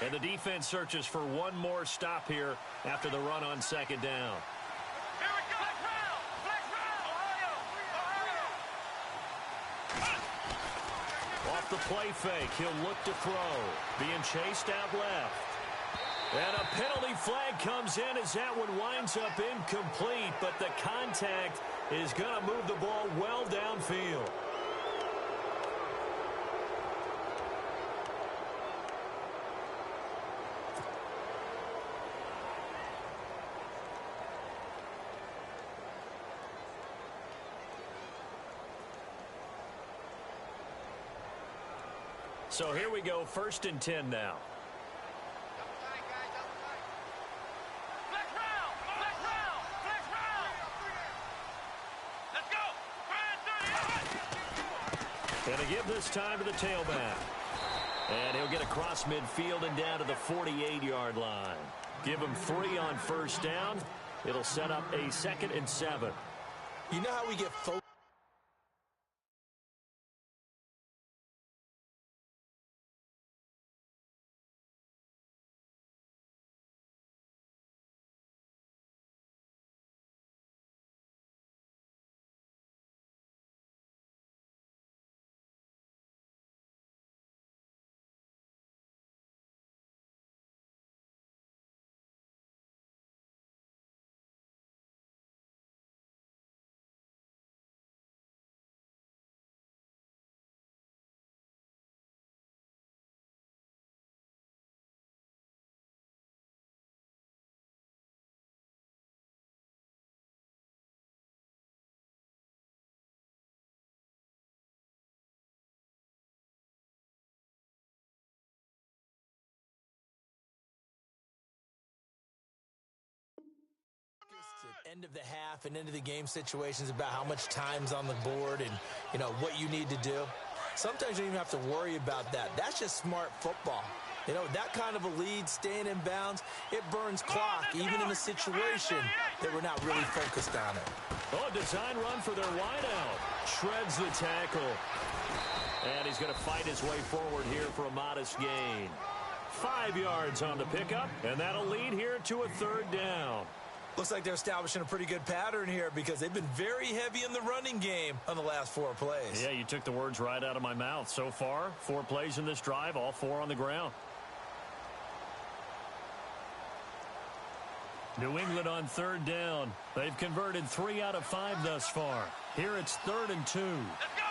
And the defense searches for one more stop here after the run on second down. Here we go. Flex round. Ohio. Off the play fake, he'll look to throw. Being chased out left. And a penalty flag comes in as that one winds up incomplete, but the contact is going to move the ball well downfield. So here we go, 1st and 10 now. And to give this time to the tailback. And he'll get across midfield and down to the 48-yard line. Give him 3 on 1st down. It'll set up a 2nd and 7. You know how we get focused? At end of the half and into the game situations about how much time's on the board and, you know, what you need to do. Sometimes you don't even have to worry about that. That's just smart football. You know, that kind of a lead, staying in bounds, it burns clock, even in a situation that we're not really focused on it. Oh, design run for their wideout. Shreds the tackle. And he's going to fight his way forward here for a modest gain. 5 yards on the pickup, and that'll lead here to a 3rd down. Looks like they're establishing a pretty good pattern here because they've been very heavy in the running game on the last 4 plays. Yeah, you took the words right out of my mouth. So far, 4 plays in this drive, all 4 on the ground. New England on 3rd down. They've converted 3 out of 5 thus far. Here it's 3rd and 2. Let's go!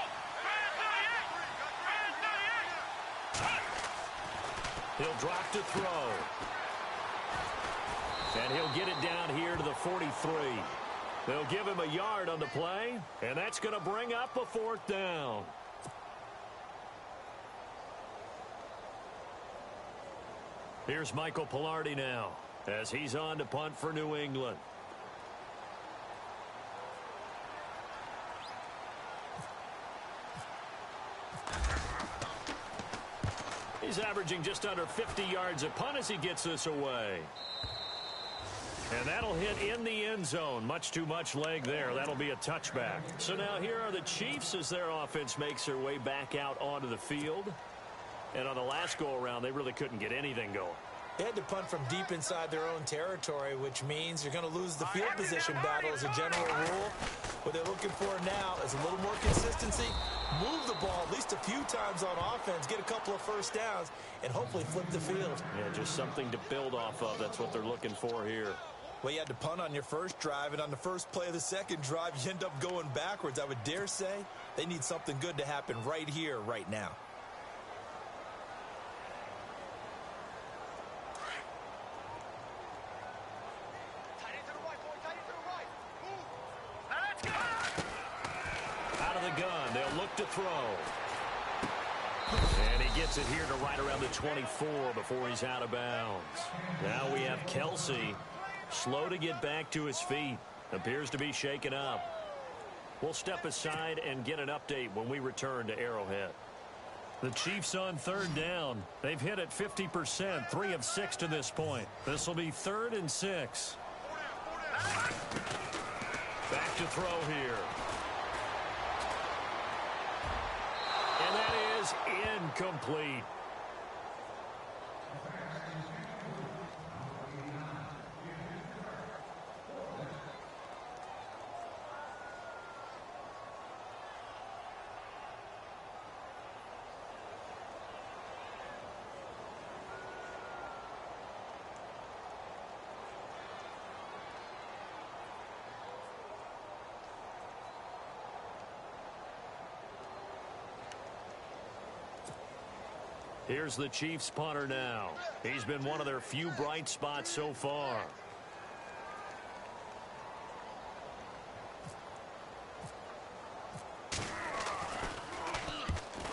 He'll drop to throw. And he'll get it down here to the 43. They'll give him a yard on the play, and that's going to bring up a 4th down. Here's Michael Pilardi now as he's on to punt for New England. He's averaging just under 50 yards a punt as he gets this away. And that'll hit in the end zone. Much too much leg there. That'll be a touchback. So now here are the Chiefs as their offense makes their way back out onto the field. And on the last go-around, they really couldn't get anything going. They had to punt from deep inside their own territory, which means you're going to lose the field position battle as a general rule. What they're looking for now is a little more consistency, move the ball at least a few times on offense, get a couple of 1st downs, and hopefully flip the field. Yeah, just something to build off of. That's what they're looking for here. Well, you had to punt on your 1st drive, and on the 1st play of the 2nd drive, you end up going backwards. I would dare say they need something good to happen right here, right now. Out of the gun, they'll look to throw. And he gets it here to right around the 24 before he's out of bounds. Now we have Kelsey. Slow to get back to his feet. Appears to be shaken up. We'll step aside and get an update when we return to Arrowhead. The Chiefs on 3rd down. They've hit it 50%, 3 of 6 to this point. This will be 3rd and 6. Back to throw here. And that is incomplete. Here's the Chiefs punter now. He's been one of their few bright spots so far.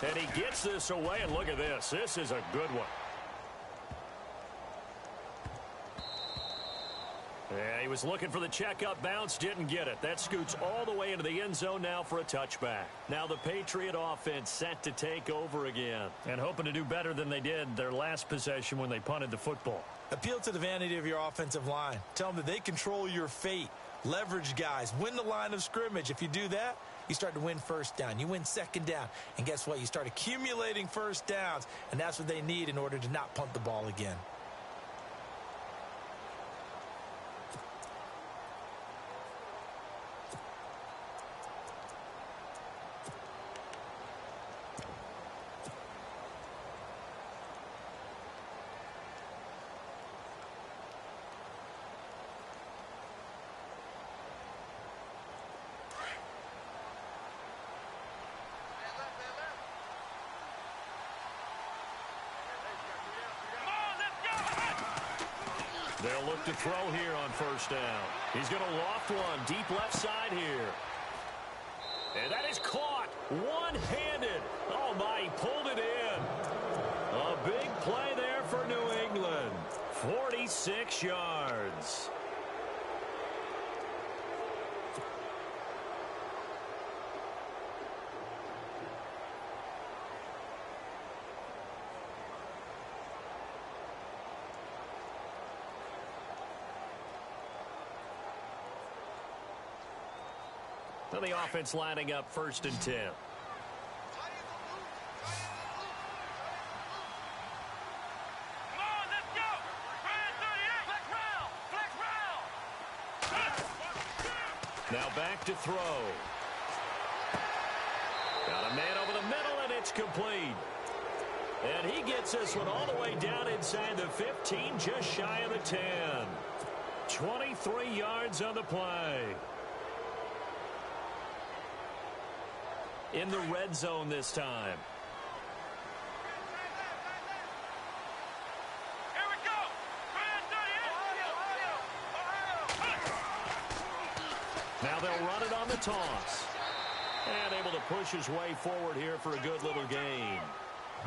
And he gets this away, and look at this. This is a good one. Yeah, he was looking for the checkup bounce, didn't get it. That scoots all the way into the end zone now for a touchback. Now the Patriot offense set to take over again, and hoping to do better than they did their last possession when they punted the football. Appeal to the vanity of your offensive line. Tell them that they control your fate. Leverage guys. Win the line of scrimmage. If you do that, you start to win first down. You win second down. And guess what? You start accumulating first downs, and that's what they need in order to not punt the ball again. They'll look to throw here on first down. He's going to loft one deep left side here. And that is caught one-handed. Oh, my, he pulled it in. A big play there for New England. 46 yards. So the offense lining up 1st and 10. Come on, let's go. Brand 38. Flex round. Now back to throw. Got a man over the middle, and it's complete. And he gets this one all the way down inside the 15, just shy of the 10. 23 yards on the play. In the red zone this time. Here we go. Brand 38. Now they'll run it on the toss. And able to push his way forward here for a good little gain.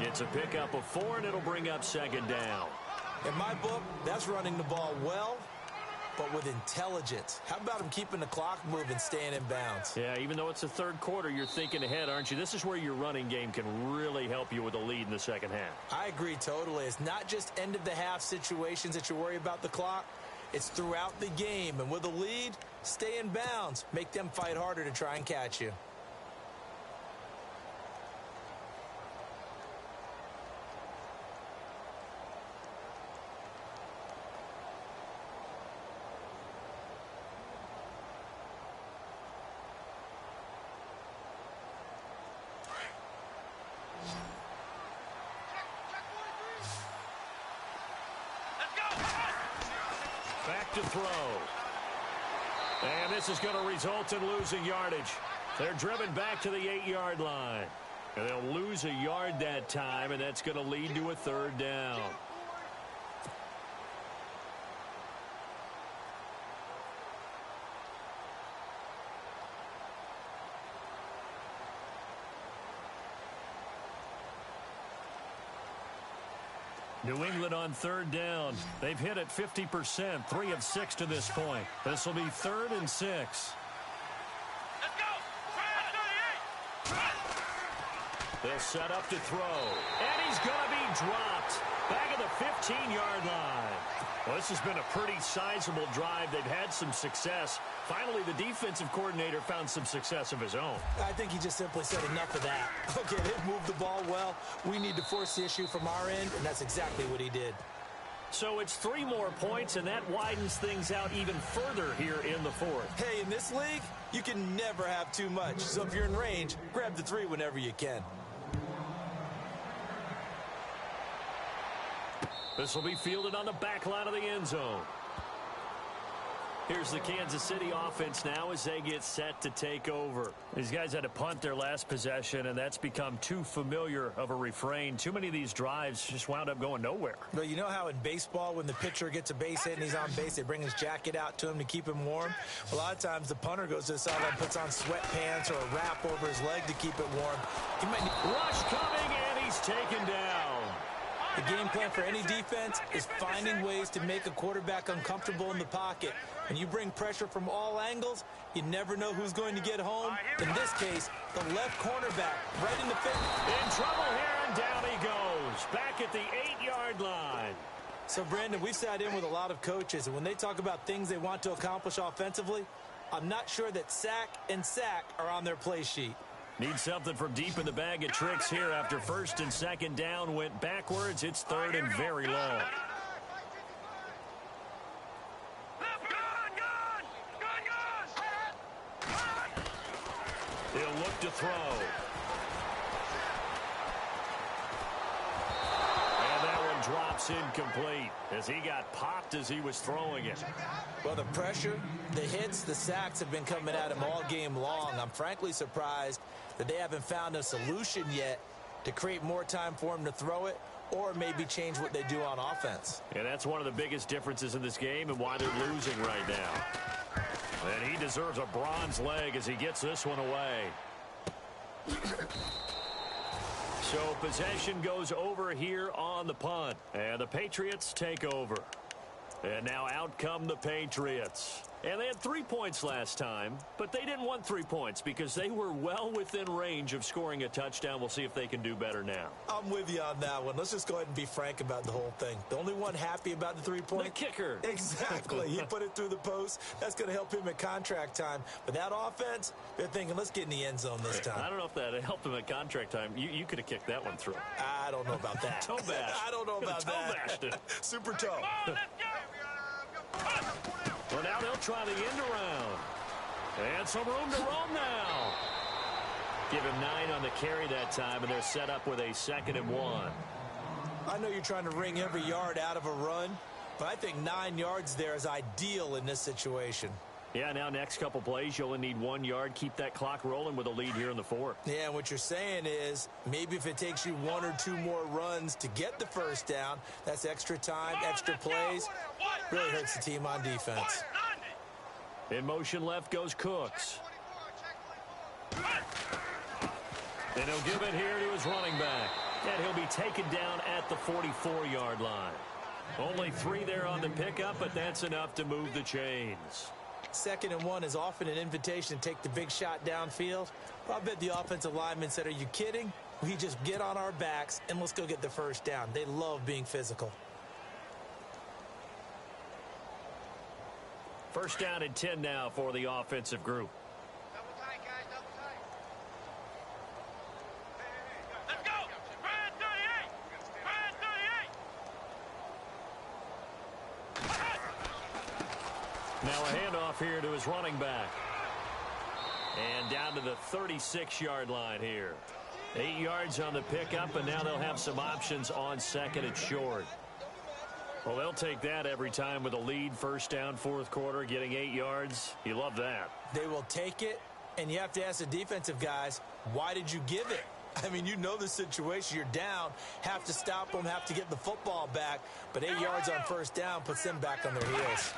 It's a pickup of 4, and it'll bring up 2nd down. In my book, that's running the ball well, but with intelligence. How about him keeping the clock moving, staying in bounds? Yeah, even though it's the 3rd quarter, you're thinking ahead, aren't you? This is where your running game can really help you with a lead in the 2nd half. I agree totally. It's not just end-of-the-half situations that you worry about the clock. It's throughout the game. And with a lead, stay in bounds. Make them fight harder to try and catch you. Back to throw. And this is going to result in losing yardage. They're driven back to the 8-yard line. And they'll lose a yard that time, and that's going to lead to a 3rd down. New England on 3rd down. They've hit it 50%, 3 of 6 to this point. This will be 3rd and 6. Let's go. Brand 38. They'll set up to throw. And he's going to be dropped. Back at the 15-yard line. Well, this has been a pretty sizable drive. They've had some success. Finally, the defensive coordinator found some success of his own. I think he just simply said enough of that. Okay, they've moved the ball well. We need to force the issue from our end, and that's exactly what he did. So it's 3 more points, and that widens things out even further here in the 4th. Hey, in this league, you can never have too much. So if you're in range, grab the 3 whenever you can. This will be fielded on the back line of the end zone. Here's the Kansas City offense now as they get set to take over. These guys had to punt their last possession, and that's become too familiar of a refrain. Too many of these drives just wound up going nowhere. Well, you know how in baseball when the pitcher gets a base hit and he's on base, they bring his jacket out to him to keep him warm? A lot of times the punter goes to the sideline, puts on sweatpants or a wrap over his leg to keep it warm. He might need rush coming, and he's taken down. The game plan for any defense is finding ways to make a quarterback uncomfortable in the pocket. When you bring pressure from all angles, you never know who's going to get home. In this case, the left cornerback right in the face. In trouble here, and down he goes. Back at the 8-yard line. So, Brandon, we've sat in with a lot of coaches, and when they talk about things they want to accomplish offensively, I'm not sure that sack and sack are on their play sheet. Need something from deep in the bag of tricks here after first and second down went backwards. It's third and very long. He'll look to throw. And that one drops incomplete as he got popped as he was throwing it. Well, the pressure, the hits, the sacks have been coming at him all game long. I'm frankly surprised that they haven't found a solution yet to create more time for him to throw it or maybe change what they do on offense. And that's one of the biggest differences in this game and why they're losing right now. And he deserves a bronze leg as he gets this one away. So possession goes over here on the punt. And the Patriots take over. And now out come the Patriots. And they had 3 points last time, but they didn't want 3 points because they were well within range of scoring a touchdown. We'll see if they can do better now. I'm with you on that one. Let's just go ahead and be frank about the whole thing. The only one happy about the 3-point? The kicker. Exactly. He put it through the post. That's going to help him at contract time. But that offense, they're thinking, let's get in the end zone this time. I don't know if that helped him at contract time. You could have kicked that one through. I don't know about that. Toe bash. I don't know about that. Toe bashed it. Super toe. Well, now they'll try the end around. And some room to roam now. Give him 9 on the carry that time, and they're set up with a 2nd and 1. I know you're trying to wring every yard out of a run, but I think 9 yards there is ideal in this situation. Yeah, now next couple plays, you only need 1 yard. Keep that clock rolling with a lead here in the 4th. Yeah, and what you're saying is maybe if it takes you 1 or 2 more runs to get the first down, that's extra time, extra plays. Really hurts the team on defense. In motion left goes Cooks. And he'll give it here to his running back. And he'll be taken down at the 44-yard line. Only 3 there on the pickup, but that's enough to move the chains. 2nd and 1 is often an invitation to take the big shot downfield. Well, I bet the offensive lineman said, are you kidding? We just get on our backs and let's go get the first down. They love being physical. First down and 10 now for the offensive group. Double tight, guys, double tight. Let's go! Brand 38! Brand 38! Now a handoff here to his running back. And down to the 36-yard line here. 8 yards on the pickup, and now they'll have some options on 2nd and short. Well, they'll take that every time with a lead. First down, 4th quarter, getting 8 yards. You love that. They will take it, and you have to ask the defensive guys, why did you give it? I mean, you know the situation. You're down, have to stop them, have to get the football back. But 8 yards on first down puts them back on their heels.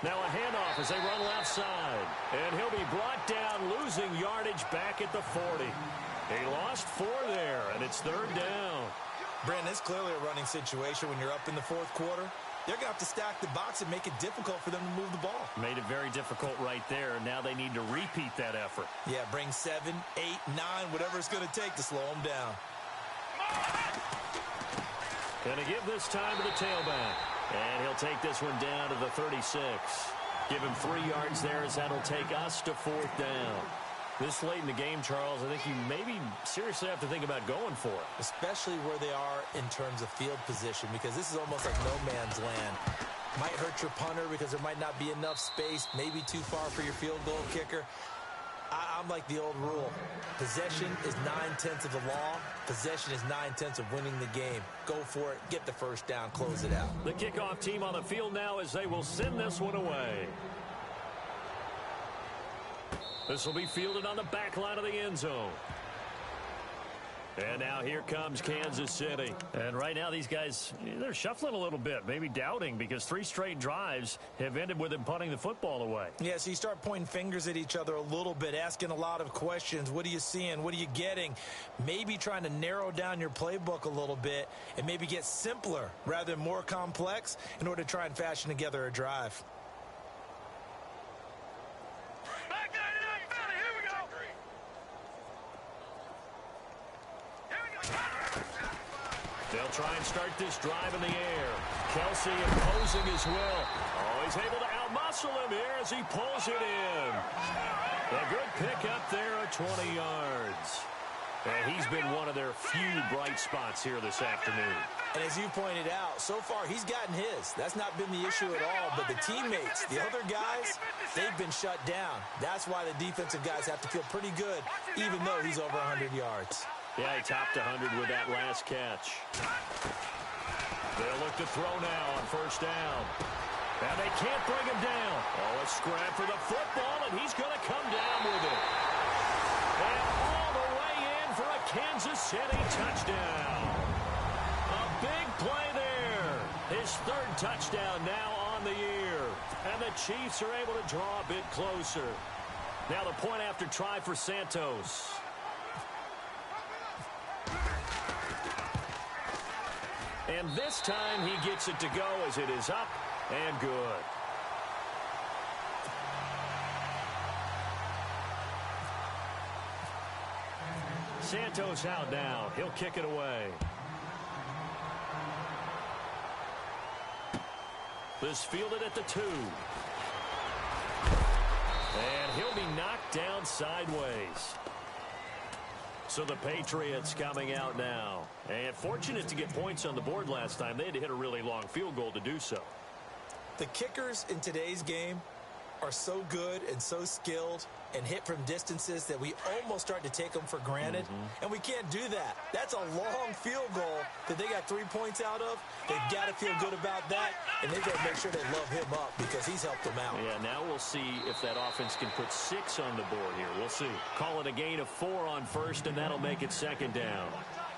Now a handoff as they run left side. And he'll be brought down, losing yardage back at the 40. He lost 4 there, and it's 3rd down. Brandon, it's clearly a running situation when you're up in the 4th quarter. They're going to have to stack the box and make it difficult for them to move the ball. Made it very difficult right there. Now they need to repeat that effort. Yeah, bring 7, 8, 9, whatever it's going to take to slow them down. Going to give this time to the tailback. And he'll take this one down to the 36. Give him 3 yards there as that'll take us to 4th down. This late in the game, Charles, I think you maybe seriously have to think about going for it. Especially where they are in terms of field position, because this is almost like no man's land. Might hurt your punter because there might not be enough space, maybe too far for your field goal kicker. I'm like the old rule. Possession is 9/10 of the law. Possession is 9/10 of winning the game. Go for it. Get the first down. Close it out. The kickoff team on the field now as they will send this one away. This will be fielded on the back line of the end zone. And now here comes Kansas City. And right now these guys, they're shuffling a little bit, maybe doubting, because 3 straight drives have ended with them punting the football away. Yeah, so you start pointing fingers at each other a little bit, asking a lot of questions. What are you seeing? What are you getting? Maybe trying to narrow down your playbook a little bit and maybe get simpler rather than more complex in order to try and fashion together a drive. They'll try and start this drive in the air. Kelsey imposing his will. Oh, he's able to outmuscle him here as he pulls it in. A good pick up there at 20 yards. And he's been one of their few bright spots here this afternoon. And as you pointed out, so far he's gotten his. That's not been the issue at all. But the teammates, the other guys, they've been shut down. That's why the defensive guys have to feel pretty good, even though he's over 100 yards. Yeah, he topped 100 with that last catch. They'll look to throw now on first down. And they can't bring him down. Oh, a scrap for the football, and he's going to come down with it. And all the way in for a Kansas City touchdown. A big play there. His 3rd touchdown now on the year. And the Chiefs are able to draw a bit closer. Now the point after try for Santos. And this time he gets it to go as it is up and good. Santos out now. He'll kick it away. This fielded at the 2. And he'll be knocked down sideways. So the Patriots coming out now. And fortunate to get points on the board last time. They had to hit a really long field goal to do so. The kickers in today's game are so good and so skilled and hit from distances that we almost start to take them for granted. And we can't do that. That's a long field goal that they got 3 points out of. They've got to feel good about that, and they've got to make sure they love him up because he's helped them out. Yeah, now we'll see if that offense can put 6 on the board here. We'll see. Call it a gain of 4 on first, and that'll make it 2nd down.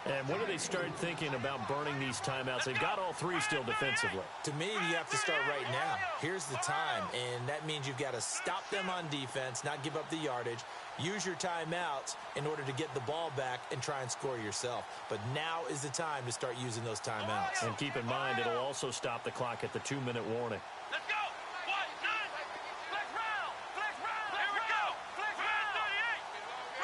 And when do they start thinking about burning these timeouts? They've got all 3 still defensively. To me, you have to start right now. Here's the time, and that means you've got to stop them on defense, not give up the yardage, use your timeouts in order to get the ball back and try and score yourself. But now is the time to start using those timeouts. And keep in mind, it'll also stop the clock at the 2-minute warning. Let's go. 1, 9. Flex round. Flex round. Here we go. Flex round.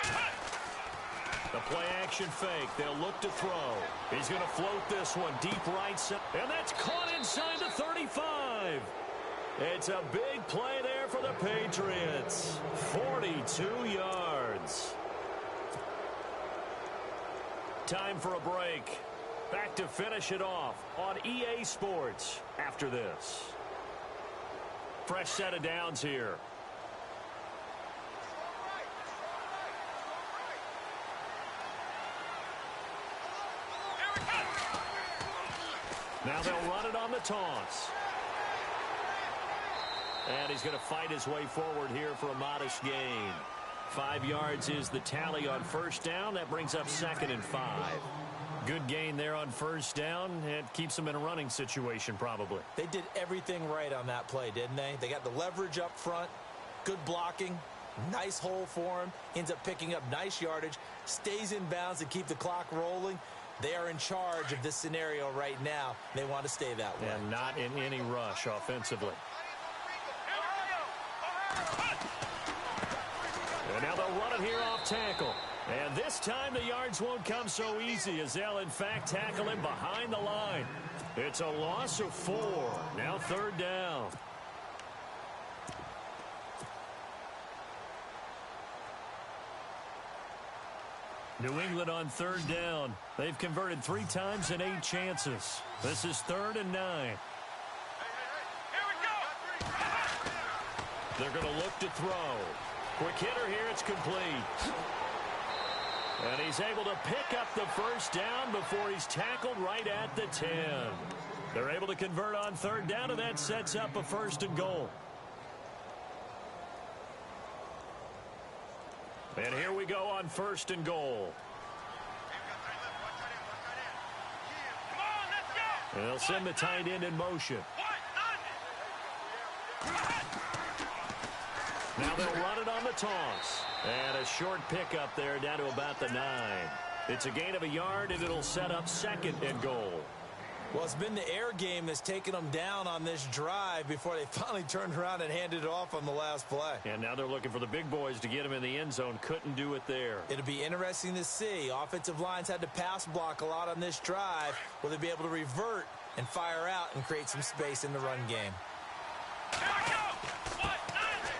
38. The play action fake. They'll look to throw. He's going to float this one deep right side. And that's caught inside the 35. It's a big play there for the Patriots. 42 yards. Time for a break. Back to finish it off on EA Sports after this. Fresh set of downs here. Now they'll run it on the toss. And he's going to fight his way forward here for a modest gain. 5 yards is the tally on first down. That brings up 2nd and 5. Good gain there on first down. It keeps them in a running situation probably. They did everything right on that play, didn't they? They got the leverage up front, good blocking, nice hole for him, ends up picking up nice yardage, stays in bounds to keep the clock rolling. They are in charge of this scenario right now. They want to stay that way. And not in any rush offensively. And now they'll run it here off tackle. And this time the yards won't come so easy as they'll in fact tackle him behind the line. It's a loss of 4. Now 3rd down. New England on 3rd down. They've converted 3 times in 8 chances. This is 3rd and 9. Here we go. They're going to look to throw. Quick hitter here. It's complete. And he's able to pick up the first down before he's tackled right at the 10. They're able to convert on third down, and that sets up a 1st and goal. And here we go on 1st and goal. And they'll send the tight end in motion. Now they'll run it on the toss. And a short pickup there down to about the 9. It's a gain of a yard, and it'll set up 2nd and goal. Well, it's been the air game that's taken them down on this drive before they finally turned around and handed it off on the last play. And now they're looking for the big boys to get him in the end zone. Couldn't do it there. It'll be interesting to see. Offensive lines had to pass block a lot on this drive. Will they be able to revert and fire out and create some space in the run game?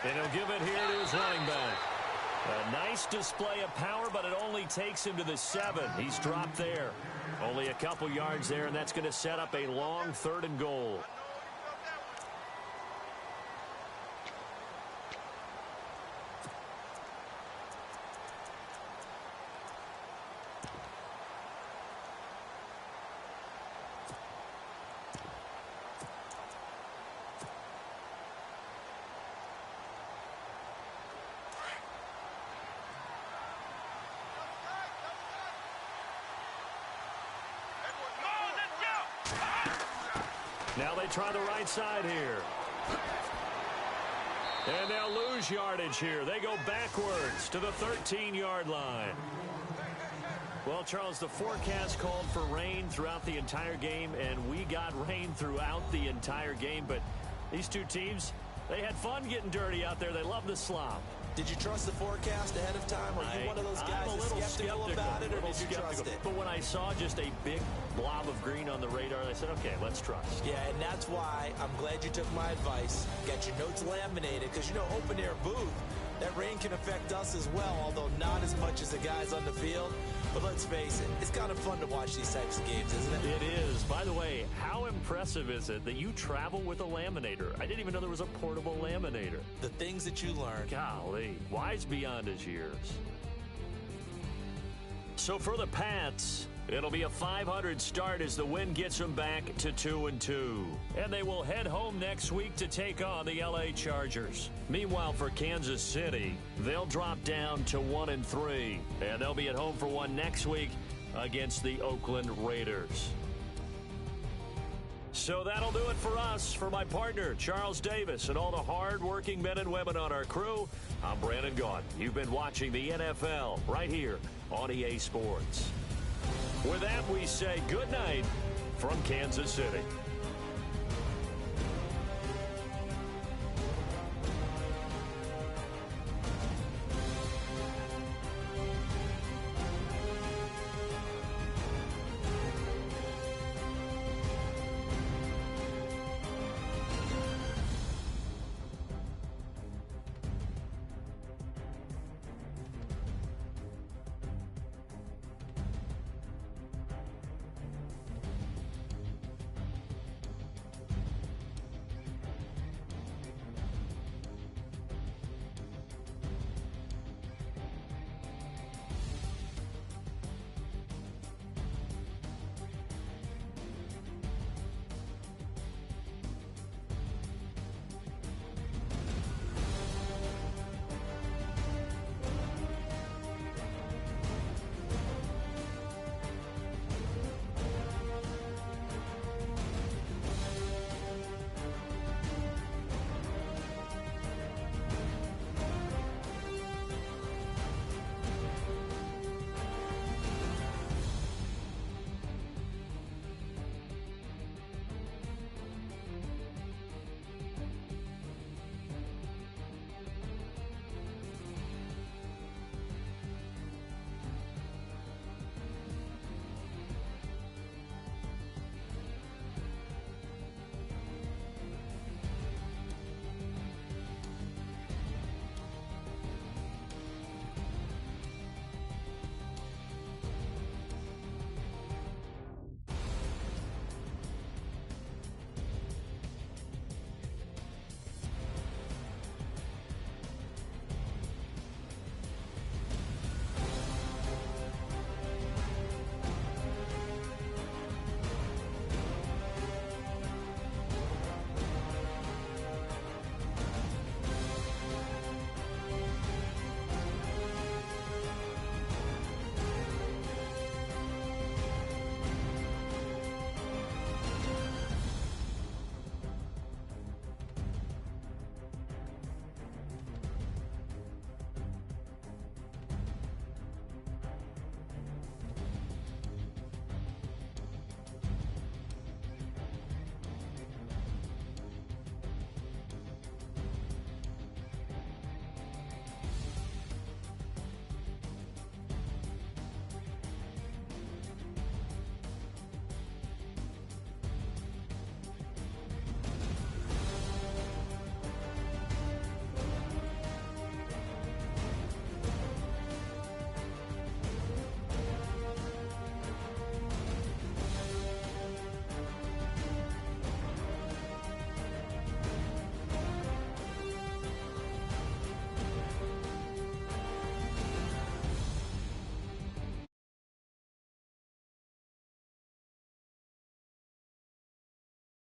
And he'll give it here to his running back. A nice display of power, but it only takes him to the 7. He's dropped there. Only a couple yards there, and that's going to set up a long 3rd and goal. Now they try the right side here. And they'll lose yardage here. They go backwards to the 13-yard line. Well, Charles, the forecast called for rain throughout the entire game, and we got rain throughout the entire game. But these two teams, they had fun getting dirty out there. They love the slop. Did you trust the forecast ahead of time? Or are you one of those guys that's skeptical about it, or did you trust it? But when I saw just a big blob of green on the radar, I said, okay, let's trust. Yeah, and that's why I'm glad you took my advice. Got your notes laminated, because, you know, open air booth, that rain can affect us as well, although not as much as the guys on the field. But let's face it, it's kind of fun to watch these types of games, isn't it? It is. By the way, how impressive is it that you travel with a laminator? I didn't even know there was a portable laminator. The things that you learn. Golly, wise beyond his years. So for the Pats, it'll be a .500 start as the win gets them back to 2-2. And they will head home next week to take on the LA Chargers. Meanwhile, for Kansas City, they'll drop down to 1-3. And they'll be at home for one next week against the Oakland Raiders. So that'll do it for us. For my partner, Charles Davis, and all the hard-working men and women on our crew, I'm Brandon Gaudin. You've been watching the NFL right here on EA Sports. With that, we say good night from Kansas City.